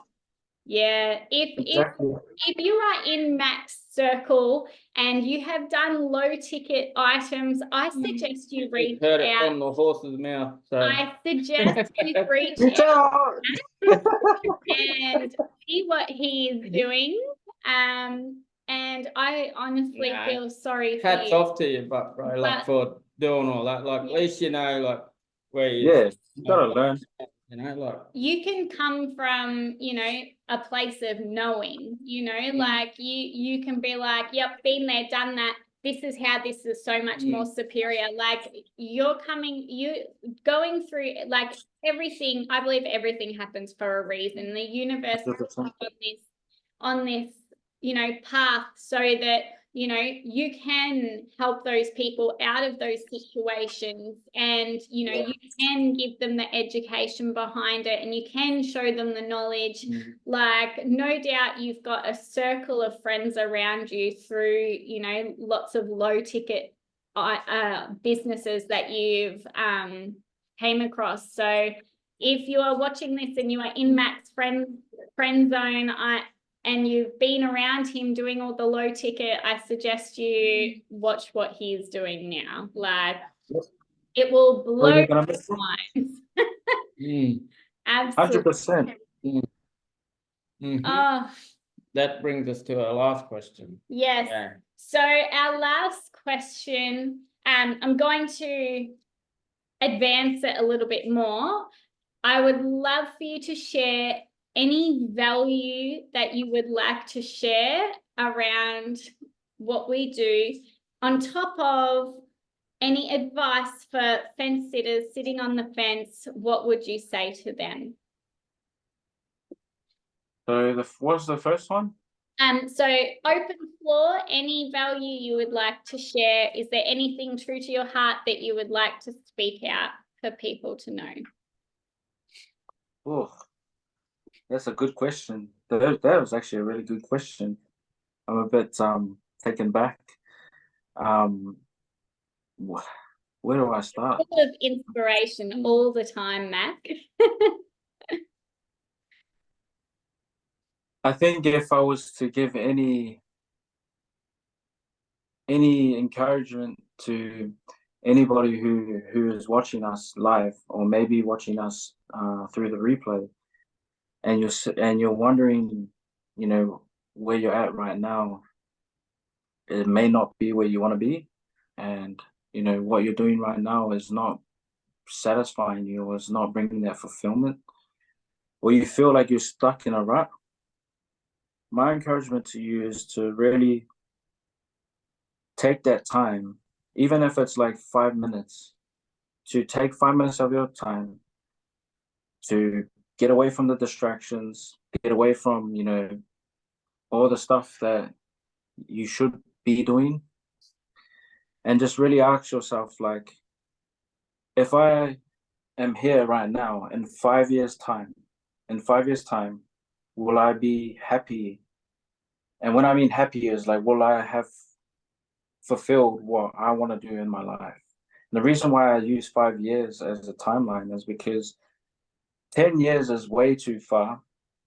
yeah, Exactly. if you are in Mac's circle and you have done low ticket items, I suggest you reach Heard it out. from the horse's mouth. So I suggest you reach It's out all- and see what he's doing. And I honestly Nah. feel sorry for hats you. off to you, but bro, like But- for doing all that. Like, at Yeah. least you know, like where you. Yeah, you gotta learn. You know, like. You can come from, a place of knowing, like you can be like, yep, been there, done that. This is how this is so much more superior. Like, you going through, like, everything. I believe everything happens for a reason. The universe is 100%. on this, path so that, you can help those people out of those situations, and, you can give them the education behind it, and you can show them the knowledge. Like, no doubt you've got a circle of friends around you through, lots of low ticket businesses that you've came across. So if you are watching this and you are in Mac's friend zone, and you've been around him doing all the low ticket, I suggest you watch what he's doing now. Like, it will blow You're your gonna miss it. mind. Absolutely. 100%. Oh, That brings us to our last question. yes. Yeah. So our last question, I'm going to advance it a little bit more. I would love for you to share any value that you would like to share around what we do, on top of any advice for fence sitters sitting on the fence. What would you say to them? So what's the first one? So open floor, any value you would like to share. Is there anything true to your heart that you would like to speak out for people to know? Oh, that's a good question. That was actually a really good question. I'm a bit taken back. Where do I start? Full of inspiration all the time, Mac. I think if I was to give any encouragement to anybody who is watching us live, or maybe watching us through the replay, and you're wondering, where you're at right now, it may not be where you want to be, and what you're doing right now is not satisfying you, or it's not bringing that fulfillment, or you feel like you're stuck in a rut. My encouragement to you is to really take that time, even if it's like 5 minutes, to take 5 minutes of your time to get away from the distractions, get away from, all the stuff that you should be doing, and just really ask yourself, like, if I am here right now, in 5 years' time, will I be happy? And when I mean happy is like, will I have fulfilled what I want to do in my life? And the reason why I use 5 years as a timeline is because 10 years is way too far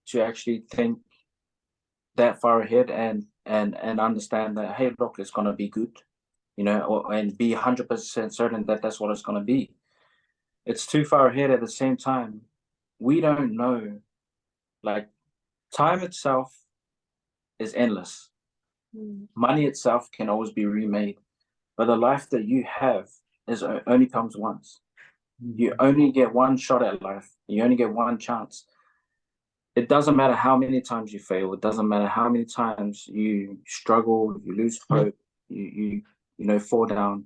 to actually think that far ahead, and understand that, hey, look, it's going to be good, and be 100% certain that that's what it's going to be. It's too far ahead. At the same time, we don't know, like, time itself is endless. Money itself can always be remade, but the life that you have only comes once. You only get one shot at life. You only get one chance. It doesn't matter how many times you fail. It doesn't matter how many times you struggle, you lose hope, you fall down.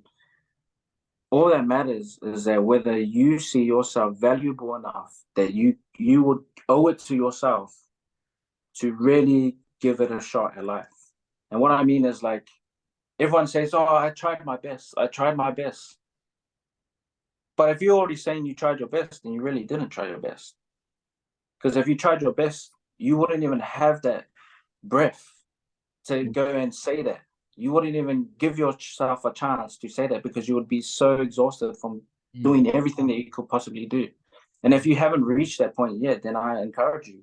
all that matters is that whether you see yourself valuable enough that you would owe it to yourself to really give it a shot at life. And what I mean is, like, everyone says, "Oh, I tried my best. I tried my best." But if you're already saying you tried your best, then you really didn't try your best. Because if you tried your best, you wouldn't even have that breath to go and say that. You wouldn't even give yourself a chance to say that, because you would be so exhausted from doing everything that you could possibly do. And if you haven't reached that point yet, then I encourage you,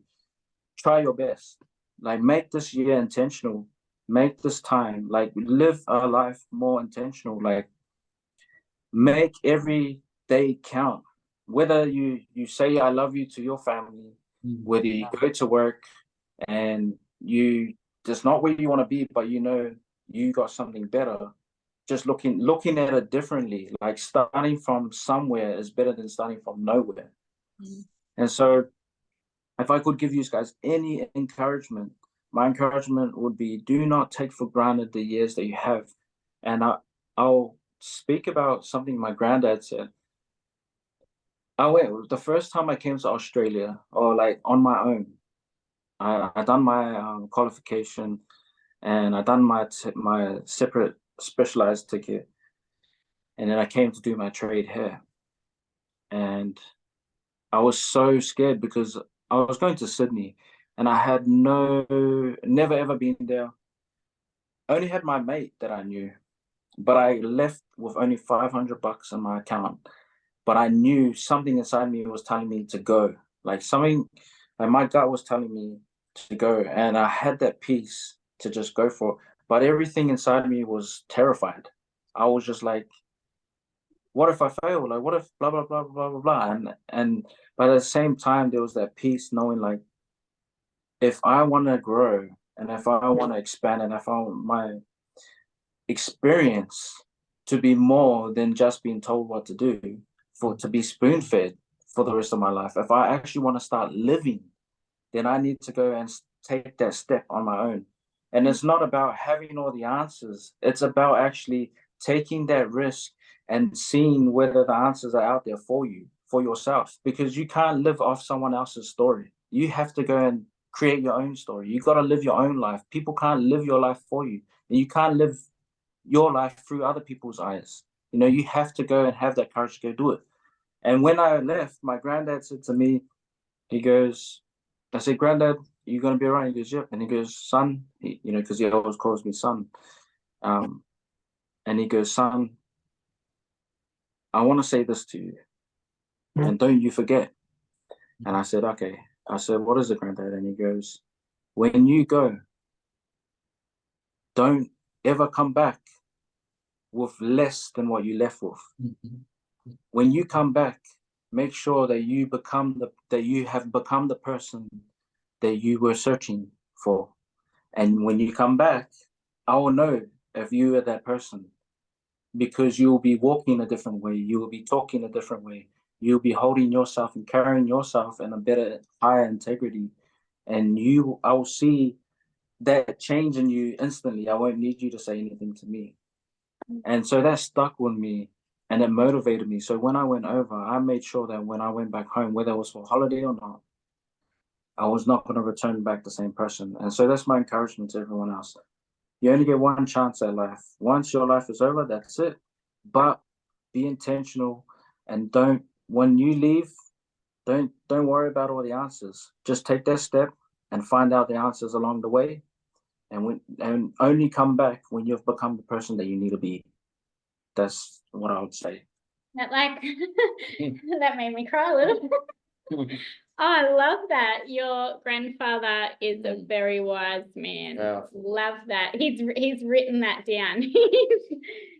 try your best. Like, make this year intentional. Make this time, like, live a life more intentional. Like, make every day count. Whether you say I love you to your family, whether you go to work and you just not where you want to be, but you know you got something better. Just looking at it differently. Like, starting from somewhere is better than starting from nowhere. And so, if I could give you guys any encouragement, my encouragement would be, do not take for granted the years that you have. And I'll speak about something my granddad said. The first time I came to Australia, or like on my own, I done my qualification, and I done my separate specialized ticket, and then I came to do my trade here. And I was so scared because I was going to Sydney, and I had never ever been there. I only had my mate that I knew, but I left with only $500 in my account. But I knew something inside me was telling me to go. Like, something, like, my gut was telling me to go, and I had that peace to just go for it. But everything inside me was terrified. I was just like, what if I fail? Like, what if blah blah blah blah blah blah? And but at the same time, there was that peace knowing, like, if I want to grow and if I want to expand, and if I want my experience to be more than just being told what to do, to be spoon fed for the rest of my life, if I actually want to start living, then I need to go and take that step on my own. And it's not about having all the answers. It's about actually taking that risk and seeing whether the answers are out there for you, for yourself, because you can't live off someone else's story. You have to go and create your own story. You got to live your own life. People can't live your life for you, and you can't live your life through other people's eyes. You know, you have to go and have that courage to go do it. And when I left, my granddad said to me, he goes, I said, "Granddad, you gonna be all right?" He goes, "Yep." And he goes, "Son," you know, because he always calls me son. And he goes, "Son, I want to say this to you, and don't you forget." And I said, "Okay." I said, "What is it, Granddad?" And he goes, "When you go, don't ever come back with less than what you left with. When you come back, make sure that you have become the person that you were searching for. And when you come back, I will know if you are that person, because you will be walking a different way. You will be talking a different way. You'll be holding yourself and carrying yourself in a better, higher integrity. And I will see that change in you instantly. I won't need you to say anything to me." And so that stuck with me, and it motivated me. So when I went over, I made sure that when I went back home, whether it was for holiday or not, I was not going to return back the same person. And so that's my encouragement to everyone else. You only get one chance at life. Once your life is over, that's it. But be intentional, and when you leave, don't worry about all the answers. Just take that step and find out the answers along the way, and only come back when you've become the person that you need to be. That's what I would say. That that made me cry a little. Oh, I love that. Your grandfather is a very wise man. Yeah. Love that. He's written that down.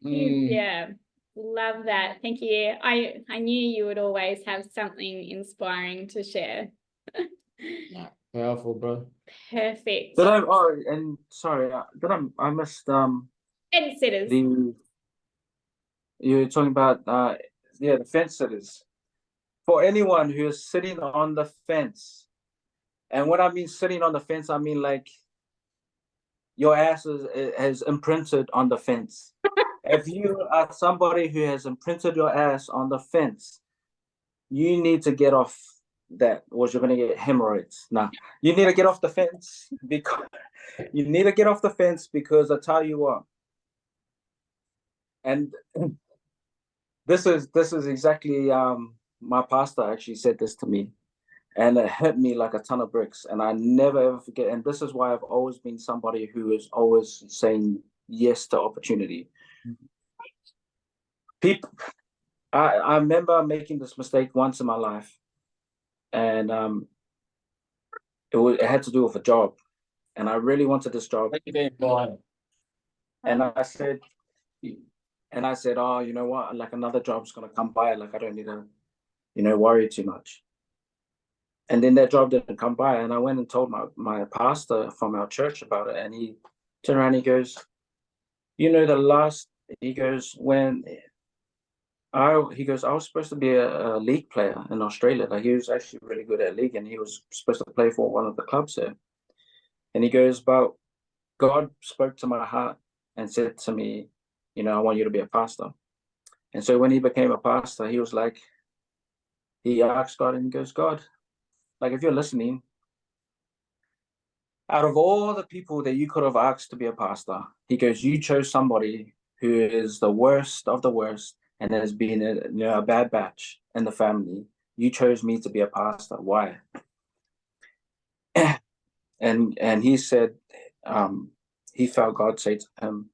Yeah. Love that. Thank you. I knew you would always have something inspiring to share. Yeah, powerful, bro. Perfect. I missed Fence sitters. you're talking about the fence sitters. For anyone who is sitting on the fence, and when I mean sitting on the fence, I mean like your ass is imprinted on the fence, if you are somebody who has imprinted your ass on the fence, you need to get off that, or you're going to get hemorrhoids. Nah, you need to get off the fence because I tell you what, and this is exactly my pastor actually said this to me, and it hit me like a ton of bricks, and I never ever forget. And this is why I've always been somebody who is always saying yes to opportunity. People, I remember making this mistake once in my life, and it had to do with a job, and I really wanted this job. And I said, oh, you know what? Like another job's gonna come by. Like I don't need to, worry too much. And then that job didn't come by, and I went and told my pastor from our church about it, and he turned around, he goes, he goes, I was supposed to be a league player in Australia. Like he was actually really good at league, and he was supposed to play for one of the clubs there. And he goes, but God spoke to my heart and said to me, I want you to be a pastor. And so when he became a pastor, he was like, he asked God, and he goes, God, like if you're listening, out of all the people that you could have asked to be a pastor, he goes, you chose somebody who is the worst of the worst and has been a bad batch in the family. You chose me to be a pastor. Why? And he said, he felt God say to him,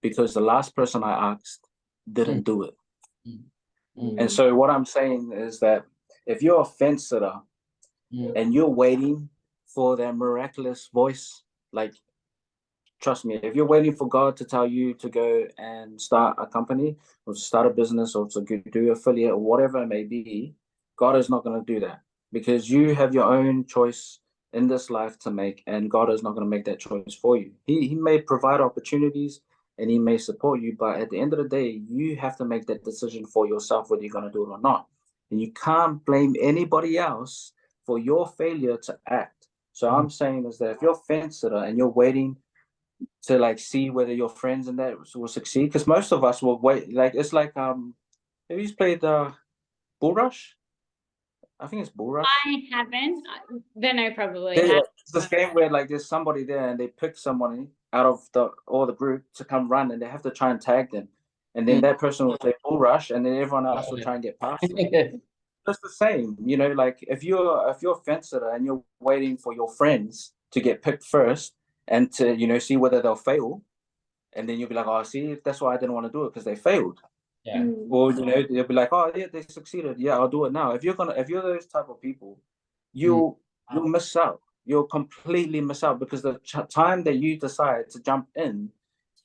because the last person I asked didn't do it. And so what I'm saying is that if you're a fence sitter and you're waiting for that miraculous voice, like, trust me, if you're waiting for God to tell you to go and start a company or to start a business or to do affiliate or whatever it may be, God is not going to do that, because you have your own choice in this life to make, and God is not going to make that choice for you. He may provide opportunities and he may support you, but at the end of the day, you have to make that decision for yourself whether you're going to do it or not. And you can't blame anybody else for your failure to act. So I'm saying is that if you're a fence sitter and you're waiting to like see whether your friends and that will succeed, because most of us will wait. Like it's like have you played Bull Rush? I think it's Bull Rush. I haven't. Then I probably Yeah, have. it's this game where like there's somebody there and they pick somebody out of the group to come run, and they have to try and tag them, and then that person will play Bull Rush, and then everyone else will try and get past them. It's the same, like if you're a fence sitter and you're waiting for your friends to get picked first and to see whether they'll fail, and then you'll be like, oh, see, that's why I didn't want to do it, because they failed. Yeah. Or they'll be like, oh yeah, they succeeded, yeah, I'll do it now. If you're those type of people, you'll miss out. You'll completely miss out, because the time that you decide to jump in,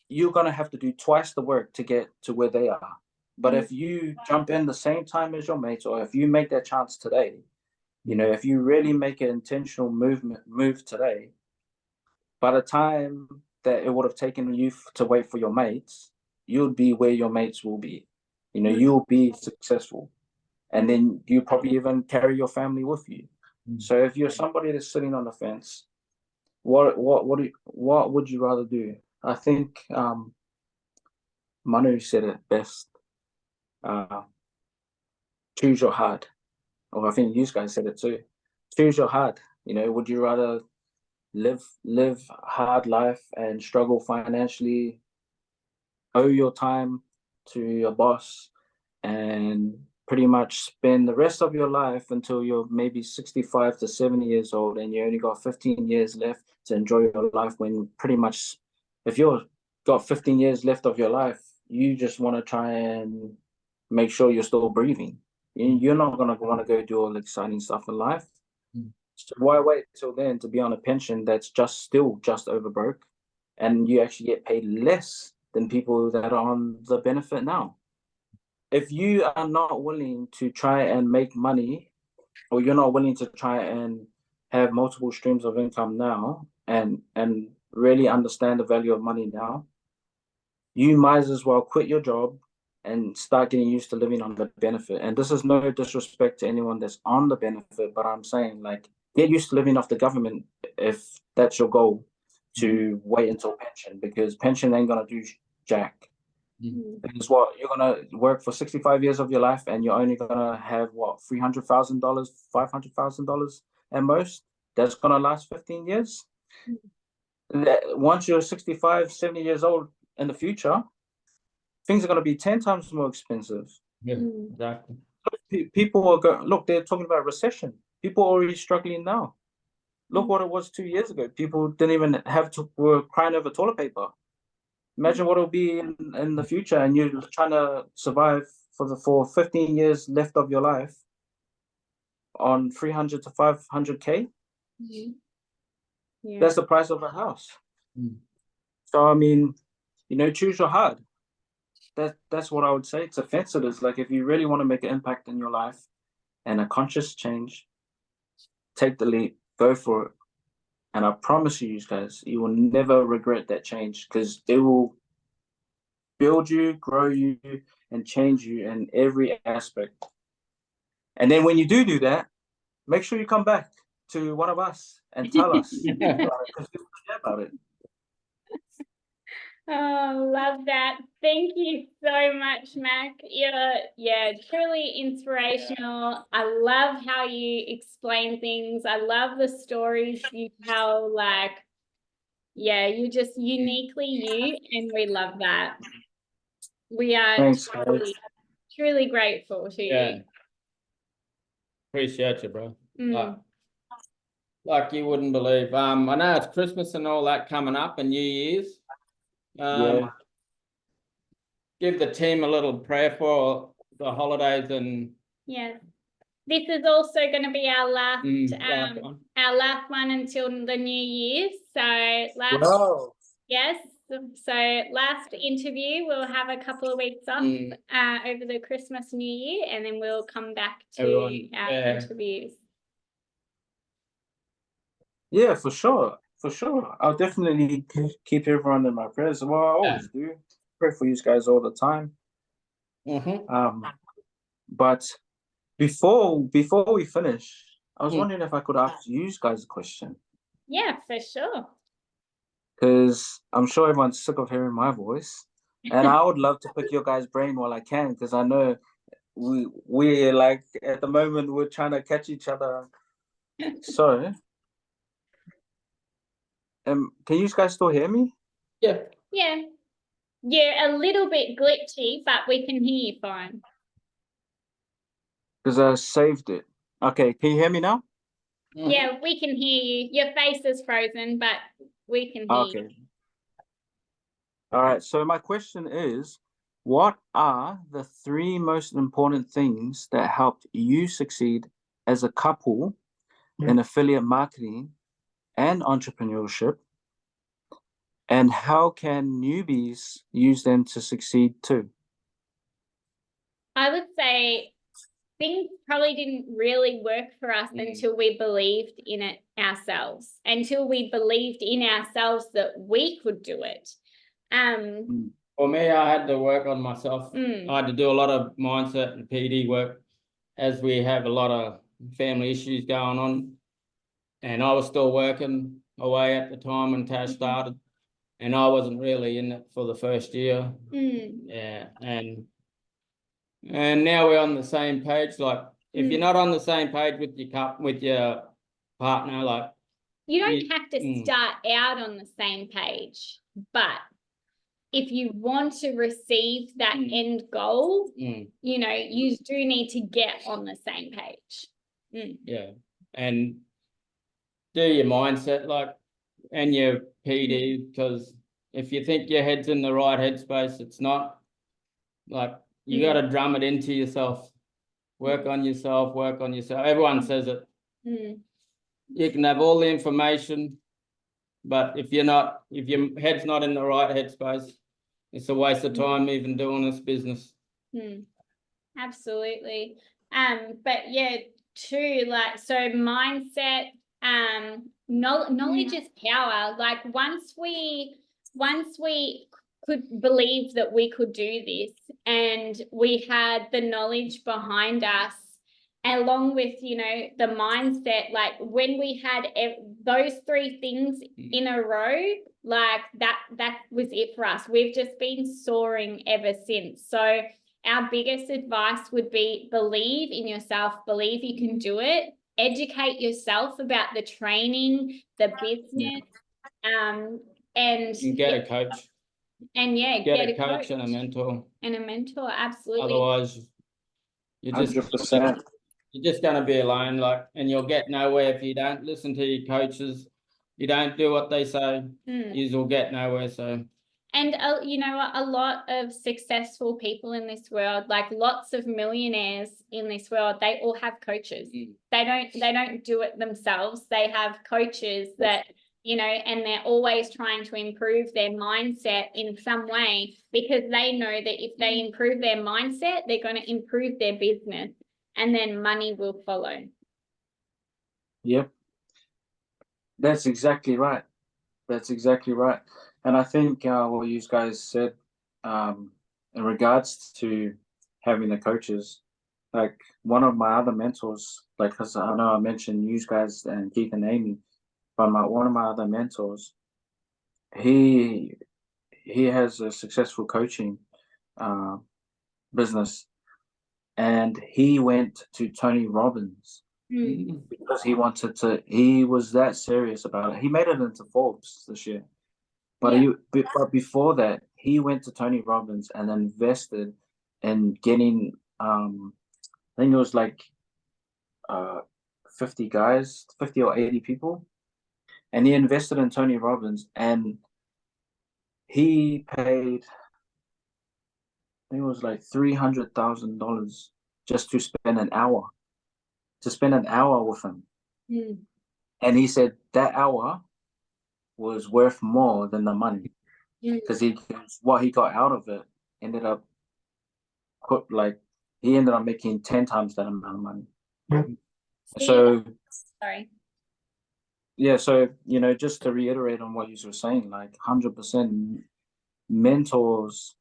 you're gonna have to do twice the work to get to where they are. But if you jump in the same time as your mates, or if you make that chance today, if you really make an intentional move today, by the time that it would have taken you to wait for your mates, you'll be where your mates will be. You'll be successful, and then you probably even carry your family with you. So if you're somebody that's sitting on the fence, what would you rather do? I think Manu said it best. Choose your heart. Or I think you guys said it too. Choose your heart. Would you rather live hard life and struggle financially, owe your time to your boss, and pretty much spend the rest of your life until you're maybe 65 to 70 years old, and you only got 15 years left to enjoy your life, when pretty much if you're got 15 years left of your life, you just want to try and make sure you're still breathing. You're not going to want to go do all the exciting stuff in life. So why wait till then to be on a pension that's still just over broke, and you actually get paid less than people that are on the benefit now? If you are not willing to try and make money, or you're not willing to try and have multiple streams of income now, and really understand the value of money now, you might as well quit your job and start getting used to living on the benefit. And this is no disrespect to anyone that's on the benefit, but I'm saying, like, get used to living off the government if that's your goal, to wait until pension, because pension ain't gonna do jack. Mm. It's what you're gonna work for 65 years of your life, and you're only gonna have what $300,000, $500,000 at most. That's gonna last 15 years. Once you're 65, 70 years old in the future, things are gonna be 10 times more expensive. Yeah, Mm. exactly. People are going. Look, they're talking about recession. People are already struggling now. Look what it was 2 years ago. People didn't even have to were crying over toilet paper. Imagine what it'll be in the future, and you're trying to survive for 15 years left of your life on 300 to 500K. Mm. Yeah. That's the price of a house. Mm. So I mean, choose your heart. That's what I would say. It's offensive. It's like if you really want to make an impact in your life and a conscious change, take the leap, go for it. And I promise you guys, you will never regret that change, because it will build you, grow you, and change you in every aspect. And then when you do that, make sure you come back to one of us and tell us, because we care about it. Oh, love that. Thank you so much, Mac. You're truly inspirational. I love how you explain things. I love the stories you tell. You're just uniquely you, and we love that. We are Thanks, guys. truly grateful to Yeah. you. Appreciate you, bro. Mm. Like you wouldn't believe. I know it's Christmas and all that coming up, and New Year's. Yeah. Give the team a little prayer for the holidays and Yes. This is also going to be our last one. our last one until the New Year. So Wow. yes. So last interview, we'll have a couple of weeks off over the Christmas, New Year, and then we'll come back to our interviews. Yeah, for sure. For sure. I'll definitely keep everyone in my prayers. Well, I always do. Pray for you guys all the time. But before we finish, I was wondering if I could ask you guys a question. Yeah, for sure. Because I'm sure everyone's sick of hearing my voice. And I would love to pick your guys' brain while I can, because I know we're like, at the moment, we're trying to catch each other. So, can you guys still hear me? Yeah. Yeah. You're a little bit glitchy, but we can hear you fine. Because I saved it. Okay, can you hear me now? Yeah, we can hear you. Your face is frozen, but we can hear you. Okay. All right, so my question is, what are the 3 most important things that helped you succeed as a couple in affiliate marketing and entrepreneurship? And how can newbies use them to succeed too? I would say things probably didn't really work for us until we believed in it ourselves, until we believed in ourselves that we could do it. For me, I had to work on myself. I had to do a lot of mindset and PD work, as we have a lot of family issues going on. And I was still working away at the time when Tash started, and I wasn't really in it for the first year. Yeah, and now we're on the same page. Like, if you're not on the same page with your partner, like, you don't have to start out on the same page, but if you want to receive that end goal, you do need to get on the same page. Yeah, and do your mindset, like, and your PD, because if you think your head's in the right headspace, it's not. Like, you got to drum it into yourself. Work on yourself, work on yourself. Everyone says it. You can have all the information, but if your head's not in the right headspace, it's a waste of time even doing this business. Absolutely. But yeah, too, like, so mindset, knowledge is power. Like, once we could believe that we could do this, and we had the knowledge behind us, along with, the mindset, like, when we had those 3 things in a row, like that was it for us. We've just been soaring ever since. So our biggest advice would be believe in yourself, believe you can do it, educate yourself about the training, the business, and get a coach. And get a coach and a mentor. Absolutely. Otherwise, you're just 100%. you're just going to be alone, like, and you'll get nowhere if you don't listen to your coaches. You don't do what they say. You will get nowhere. So. And you know, a lot of successful people in this world, like lots of millionaires in this world, they all have coaches. They don't do it themselves. They have coaches that, you know, and they're always trying to improve their mindset in some way, because they know that if they improve their mindset, they're going to improve their business, and then money will follow. Yep. That's exactly right. That's exactly right. And I think what you guys said in regards to having the coaches, like one of my other mentors, like, because I know I mentioned you guys and Keith and Amy, but one of my other mentors, he has a successful coaching business, and he went to Tony Robbins because he was that serious about it. He made it into Forbes this year. But but before that, he went to Tony Robbins and invested in getting, I think it was like 50 guys, 50 or 80 people. And he invested in Tony Robbins, and he paid, I think it was like $300,000 just to spend an hour with him. And he said that hour was worth more than the money, because what he got out of it ended up he ended up making 10 times that amount of money. So you know, just to reiterate on what you were saying, like 100% mentors,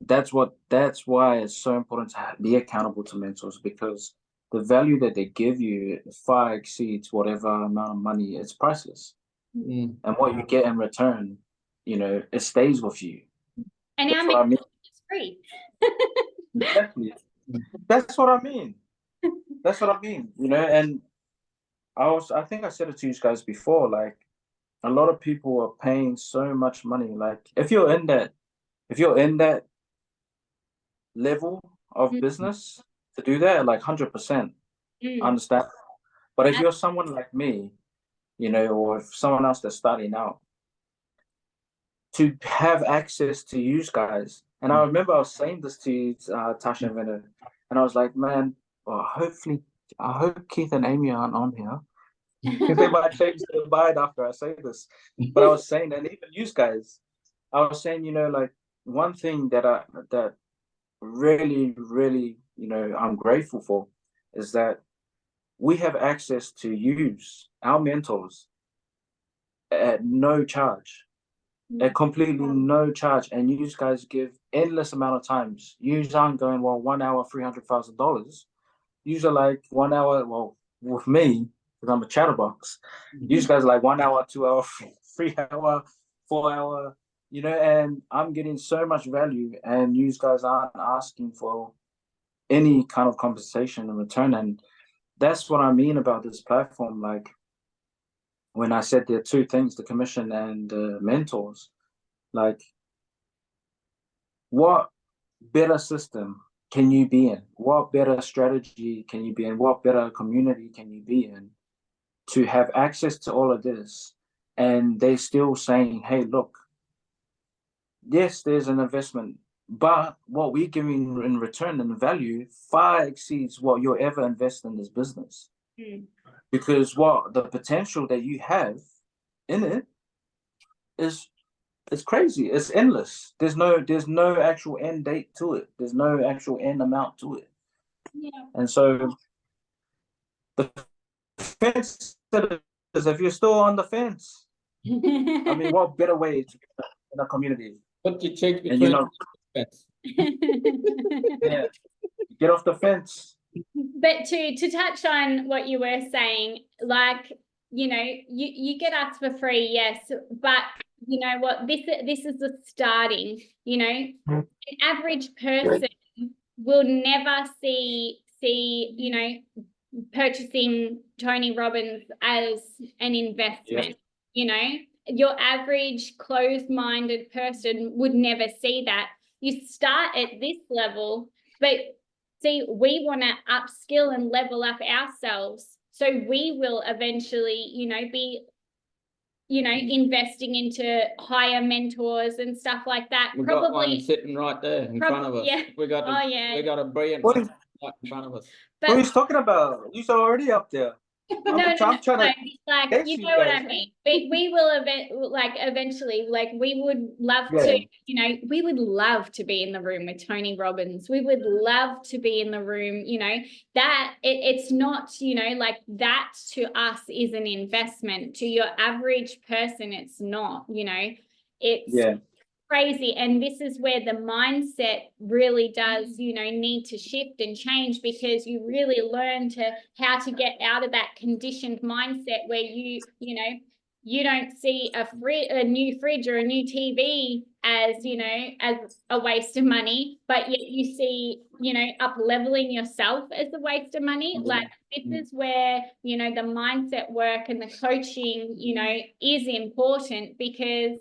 that's why it's so important to be accountable to mentors, because the value that they give you far exceeds whatever amount of money. It's priceless. And what you get in return, you know, it stays with you. And that's what I mean. It's free. Exactly. That's what I mean. That's what I mean. You know, and I think I said it to you guys before, like a lot of people are paying so much money. Like if you're in that level of business to do that, like 100%, understand. But if you're someone like me, you know, or if someone else that's starting out, to have access to you guys. And I remember I was saying this to you, Tash and Veno, and I was like, man, well, hopefully, I hope Keith and Amy aren't on here, because they might change their mind after I say this. But I was saying, and even you guys, I was saying, you know, like one thing that really, really, you know, I'm grateful for is that we have access to use our mentors at no charge. At completely no charge, and you guys give endless amount of times. You aren't going, well, 1 hour, $300,000. You are like 1 hour, well, with me, because I'm a chatterbox, you guys are like 1 hour, 2 hour, 3 hour, 4 hour, you know, and I'm getting so much value, and you guys aren't asking for any kind of compensation in return. And that's what I mean about this platform. Like, when I said there are two things, the commission and mentors, like, what better system can you be in? What better strategy can you be in? What better community can you be in to have access to all of this? And they're still saying, hey, look, yes, there's an investment, but what we're giving in return and value far exceeds what you'll ever invest in this business. Because what the potential that you have in it is, it's crazy. It's endless. There's no actual end date to it. There's no actual end amount to it. And so the fence is, if you're still on the fence, I mean, what better way to get in a community? Put your check between, and, you know, the fence. Yeah, get off the fence. But to touch on what you were saying, like, you know, you get us for free, yes, but you know what, this is the starting, you know, an average person will never see, you know, purchasing Tony Robbins as an investment. You know, your average closed-minded person would never see that. You start at this level, but see, we want to upskill and level up ourselves, so we will eventually, you know, be, you know, investing into higher mentors and stuff like that. We've Probably got one sitting right there in front of us. yeah. We got a, Oh, yeah. we got a brilliant What one is- right in front of us. What are But you talking about? You're already up there. no, I'm trying to like, get you you know what guys. I mean. We will eventually, like, we would love Yeah. to, you know, we would love to be in the room with Tony Robbins. We would love to be in the room, you know, that it's not, you know, like, that to us is an investment. To your average person, it's not, you know, it's crazy. And this is where the mindset really does, you know, need to shift and change, because you really learn to how to get out of that conditioned mindset where you know, you don't see a new fridge or a new TV as, you know, as a waste of money, but yet you see, you know, up leveling yourself as a waste of money. Like, this is where, you know, the mindset work and the coaching, you know, is important, because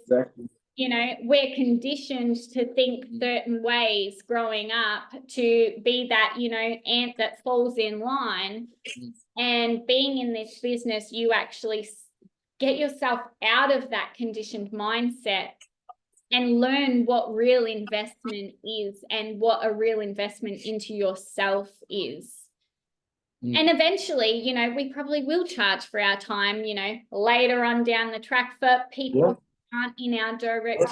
you know, we're conditioned to think certain ways growing up, to be that, you know, ant that falls in line. And being in this business, you actually get yourself out of that conditioned mindset and learn what real investment is, and what a real investment into yourself is. And eventually, you know, we probably will charge for our time, you know, later on down the track, for people who aren't in our direct,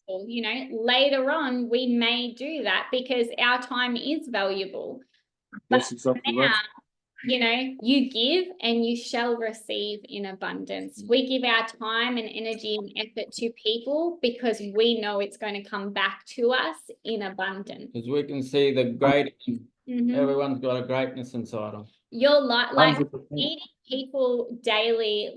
you know, later on we may do that, because our time is valuable. That's exactly Now, right. you know, you give and you shall receive in abundance. We give our time and energy and effort to people because we know it's going to come back to us in abundance. Because we can see the great, everyone's got a greatness inside them. You're like 100%. meeting people daily,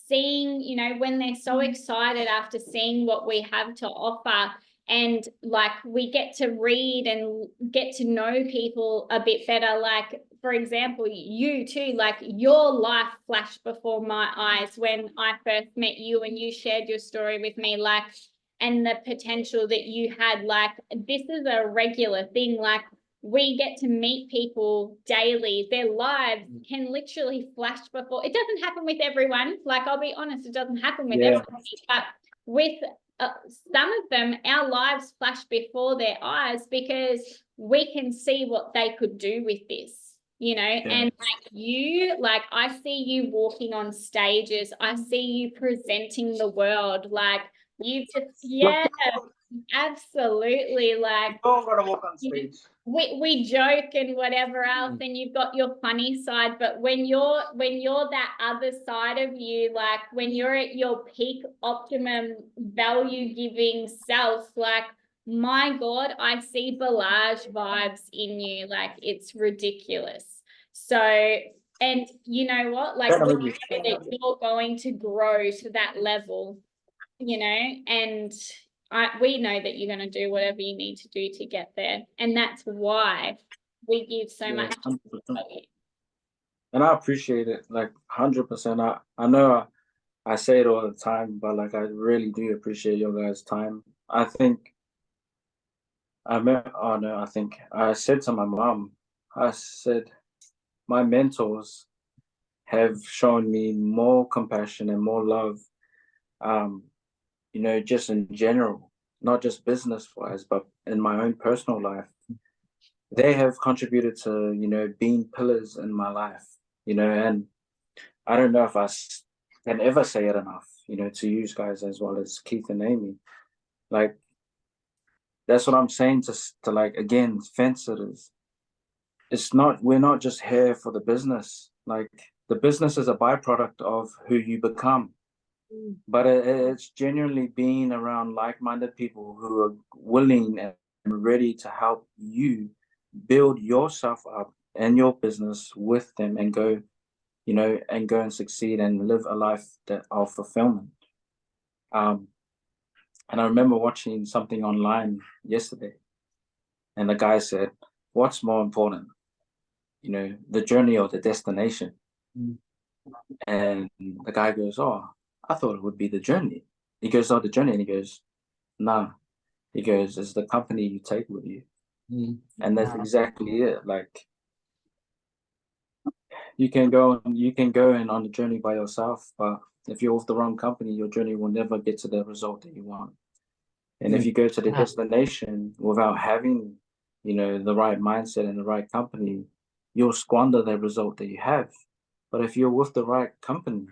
seeing, you know, when they're so excited after seeing what we have to offer. And like, we get to read and get to know people a bit better. Like, for example, you too, like, your life flashed before my eyes when I first met you and you shared your story with me, like, and the potential that you had. Like, this is a regular thing. Like, we get to meet people daily. Their lives can literally flash before. It doesn't happen with everyone. Like, I'll be honest, it doesn't happen with everybody. But with some of them, our lives flash before their eyes, because we can see what they could do with this, you know. And like you, like, I see you walking on stages. I see you presenting the world. Like, you just, absolutely. Like, Don't gotta walk on stage. We joke and whatever else, and you've got your funny side, but when you're that other side of you, like, when you're at your peak optimum value giving self, like, my God, I see Balaj vibes in you. Like, it's ridiculous. So, and you know what, like, we know that you're going to grow to that level, you know, and we know that you're going to do whatever you need to do to get there. And that's why we give so much. 100%. And I appreciate it, like, 100%. I know I say it all the time, but like, I really do appreciate your guys' time. I think I said to my mom, I said, my mentors have shown me more compassion and more love, you know, just in general, not just business wise, but in my own personal life. They have contributed to, you know, being pillars in my life, you know, and I don't know if I can ever say it enough, you know, to you guys as well as Keith and Amy. Like, that's what I'm saying to like, again, fence sitters. We're not just here for the business. Like, the business is a byproduct of who you become. But it's genuinely being around like-minded people who are willing and ready to help you build yourself up and your business with them, and go, you know, and go and succeed and live a life of fulfillment. And I remember watching something online yesterday, and the guy said, "What's more important, the journey or the destination?" Mm. And the guy goes, "Oh, I thought it would be the journey." He goes, "Oh, the journey," and he goes, "Nah." He goes, "It's the company you take with you." Mm. And that's exactly it. Like, you can go in on the journey by yourself, but if you're with the wrong company, your journey will never get to the result that you want. And if you go to the destination without having, the right mindset and the right company, you'll squander the result that you have. But if you're with the right company,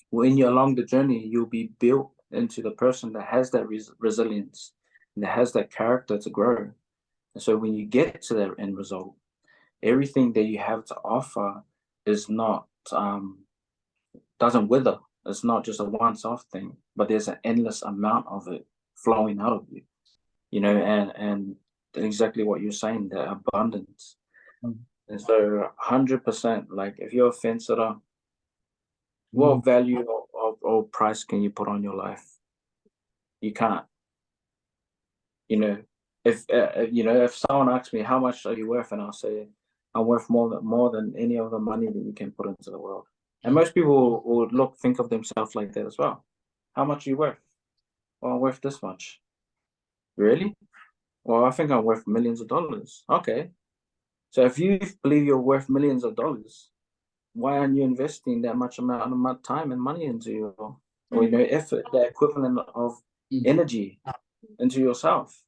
when you're along the journey, you'll be built into the person that has that resilience and that has that character to grow. And so when you get to that end result, everything that you have to offer is not doesn't wither. It's not just a once-off thing, but there's an endless amount of it flowing out of you. And exactly what you're saying, the abundance. And so 100%, like if you're a fencer, what value or price can you put on your life? You can't. If someone asks me how much are you worth, and I'll say I'm worth more than any of the money that you can put into the world. And most people will think of themselves like that as well. How much are you worth? Well, I'm worth this much. Really? Well, I think I'm worth millions of dollars. Okay. So if you believe you're worth millions of dollars, why aren't you investing that much amount of time and money into your, effort, the equivalent of energy into yourself?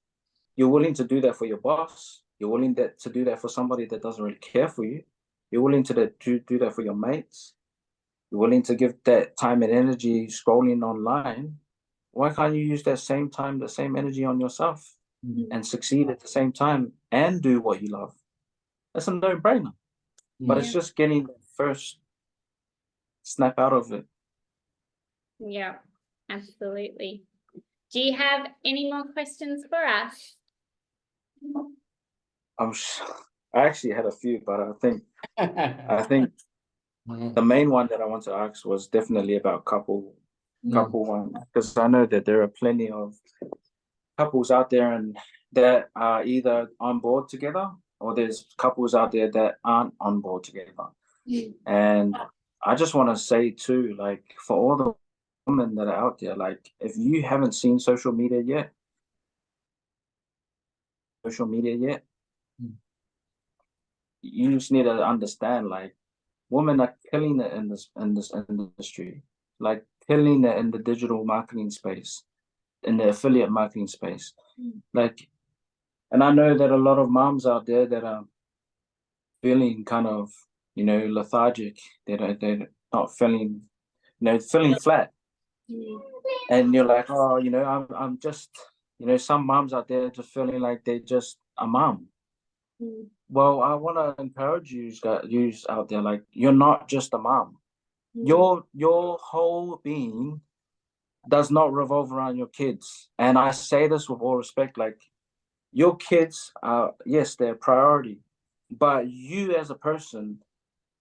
You're willing to do that for your boss. You're willing to do that for somebody that doesn't really care for you. You're willing to do that for your mates. You're willing to give that time and energy scrolling online. Why can't you use that same time, the same energy on yourself and succeed at the same time and do what you love? That's a no-brainer. But it's just getting the first snap out of it. Yeah, absolutely. Do you have any more questions for us? I actually had a few, but I think the main one that I want to ask was definitely about couple one, because I know that there are plenty of couples out there and that are either on board together, or there's couples out there that aren't on board together. And I just want to say too, like, for all the women that are out there, like, if you haven't seen social media yet, you just need to understand, like, women are killing it in this industry, like killing it in the digital marketing space, in the affiliate marketing space. Like, and I know that a lot of moms out there that are feeling kind of, lethargic, they're not feeling, feeling flat. And you're like, oh, I'm just, some moms out there just feeling like they're just a mom. Well, I want to encourage you out there, like, you're not just a mom. Your whole being does not revolve around your kids. And I say this with all respect, like, your kids are, yes, they're a priority, but you as a person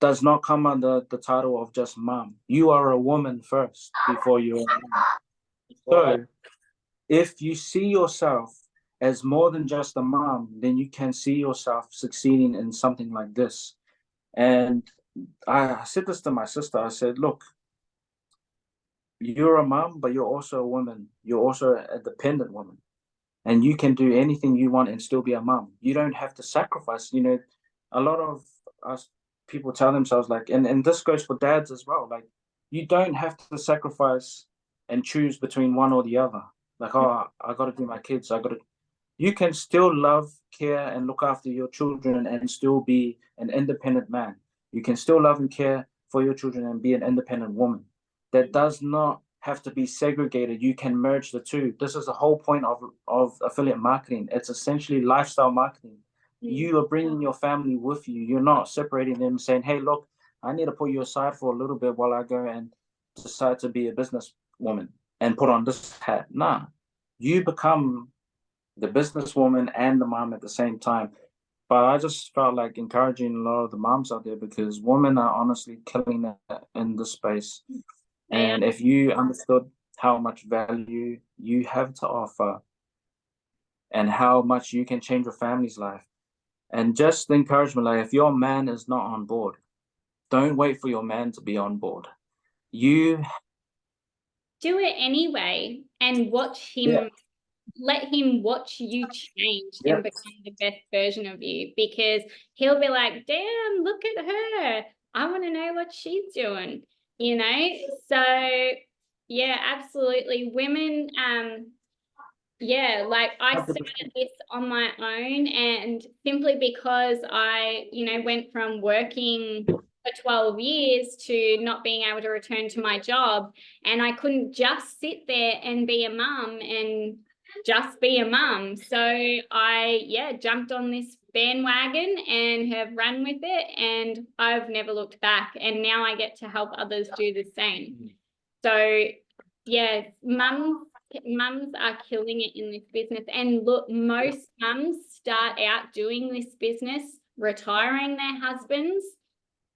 does not come under the title of just mom. You are a woman first before you're a mom. So if you see yourself as more than just a mom, then you can see yourself succeeding in something like this. And I said this to my sister. I said, look, you're a mom, but you're also a woman. You're also a dependent woman. And you can do anything you want and still be a mom. You don't have to sacrifice. A lot of us people tell themselves, like, and this goes for dads as well, like, you don't have to sacrifice and choose between one or the other. Like, oh, I got to do my kids. You can still love, care, and look after your children and still be an independent man. You can still love and care for your children and be an independent woman. That does not have to be segregated. You can merge the two. This is the whole point of affiliate marketing. It's essentially lifestyle marketing. You are bringing your family with you. You're not separating them, saying, hey, look, I need to put you aside for a little bit while I go and decide to be a businesswoman and put on this hat. Nah, you become the businesswoman and the mom at the same time. But I just felt like encouraging a lot of the moms out there, because women are honestly killing it in this space. And if you understood how much value you have to offer and how much you can change your family's life. And just the encouragement, like if your man is not on board, don't wait for your man to be on board. You do it anyway and watch him. Yeah. Let him watch you change Yeah. and become the best version of you, because he'll be like, damn, look at her. I want to know what she's doing, you know? So yeah, absolutely. Women, yeah, like I 100%. started this on my own, and simply because I, went from working for 12 years to not being able to return to my job, and I couldn't just sit there and be a mum and just be a mum. So I, jumped on this bandwagon and have run with it, and I've never looked back. And now I get to help others do the same. So yeah, mums are killing it in this business. And look, most mums start out doing this business, retiring their husbands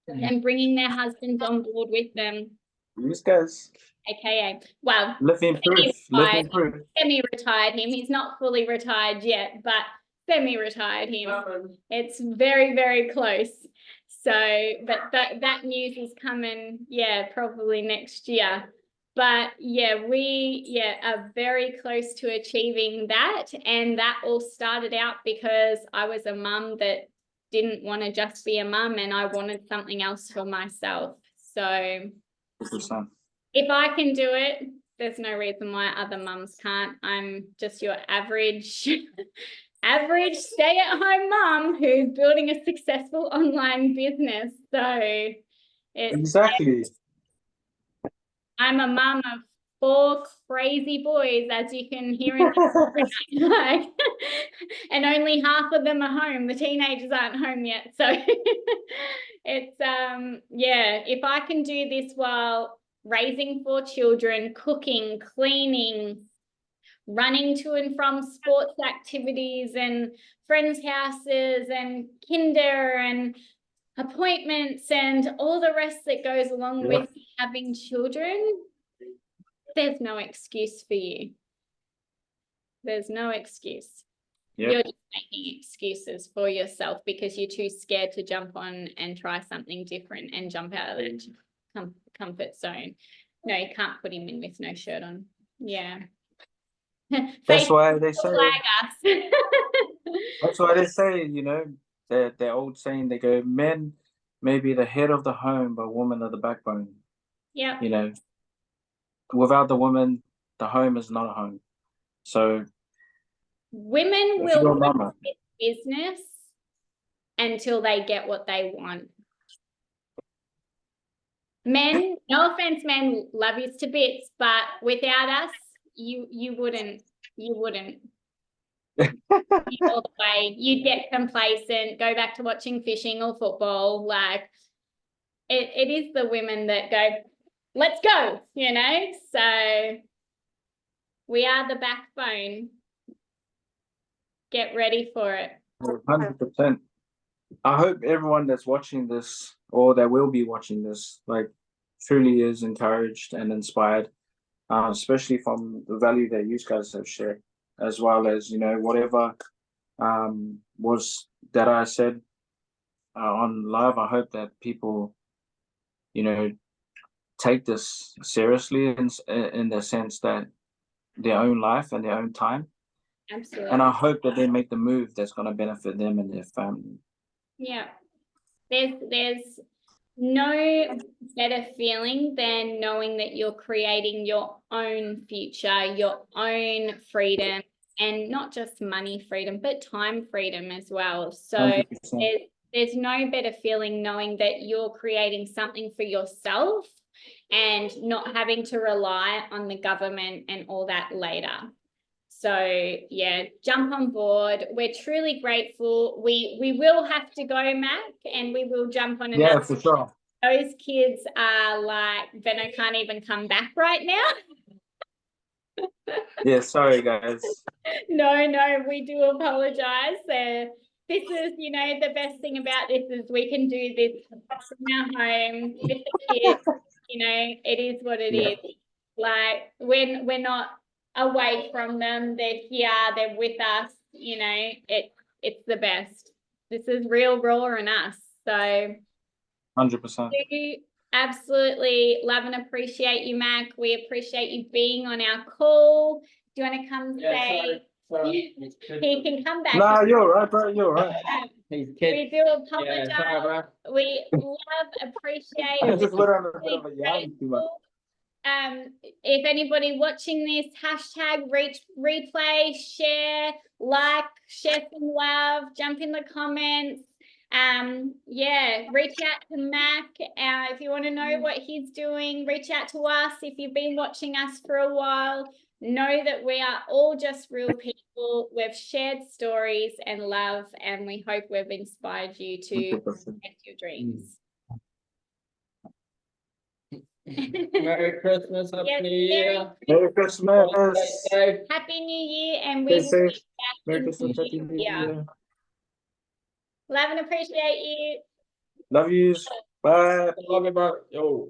and bringing their husbands on board with them. These guys. AKA, well, Living proof. Living proof. semi-retired him. He's not fully retired yet, but semi-retired him. It's very, very close. So, but that news is coming, probably next year. But we are very close to achieving that. And that all started out because I was a mum that didn't want to just be a mum, and I wanted something else for myself. So if I can do it, there's no reason why other mums can't. I'm just your average stay-at-home mum who's building a successful online business. So Exactly. I'm a mum of 4 crazy boys, as you can hear in the like, and only half of them are home. The teenagers aren't home yet. So it's if I can do this while raising 4 children, cooking, cleaning, running to and from sports activities and friends' houses and kinder and appointments and all the rest that goes along with having children, there's no excuse for you. There's no excuse. You're just making excuses for yourself because you're too scared to jump on and try something different and jump out of that comfort zone. No, you can't put him in with no shirt on. Yeah. That's why they say. Flag us. That's why they say, their old saying, they go, men may be the head of the home, but women are the backbone. Yeah. Without the woman, the home is not a home. So women will run this business until they get what they want. Men, no offense, men, love you to bits, but without us, you wouldn't all the way. You'd get complacent, go back to watching fishing or football. Like it is the women that go, let's go, So we are the backbone. Get ready for it. 100%. I hope everyone that's watching this or that will be watching this, like, truly is encouraged and inspired, especially from the value that you guys have shared, as well as, whatever was that I said on live. I hope that people, take this seriously in the sense that their own life and their own time. Absolutely. And I hope that they make the move that's going to benefit them and their family. Yeah. There's no better feeling than knowing that you're creating your own future, your own freedom, and not just money freedom, but time freedom as well. So there's no better feeling knowing that you're creating something for yourself and not having to rely on the government and all that later. So jump on board. We're truly grateful. We will have to go, Mac, and we will jump on another. Yeah, for sure. Those kids are like, Veno can't even come back right now. Yeah, sorry guys. No, we do apologize. This is, the best thing about this is we can do this from our home with the kids. It is what it is. Like when we're not away from them, they're here, they're with us, you know, it's the best. This is real raw and us. So 100%. we absolutely love and appreciate you, Mac. We appreciate you being on our call. Do you want to come say? Sorry. He can come back. Nah, you're all right, bro. You're all right. He's kids. We do apologize. Yeah, sorry, bro. We love, appreciate. I just went on a bit really of a yarn too much. grateful. If anybody watching this, hashtag replay, share, like, share some love, jump in the comments. Yeah, reach out to Mac. If you want to know what he's doing, reach out to us. If you've been watching us for a while, know that we are all just real people. We've shared stories and love, and we hope we've inspired you to 100%. protect your dreams. Merry Christmas, Happy Yes, New Year. Merry Christmas. Stay safe. Happy New Year, and Stay we will safe. be back Merry in Christmas. the Happy new New year. Year. Love and appreciate you. Love yous. Bye. Love you, bro. Yo.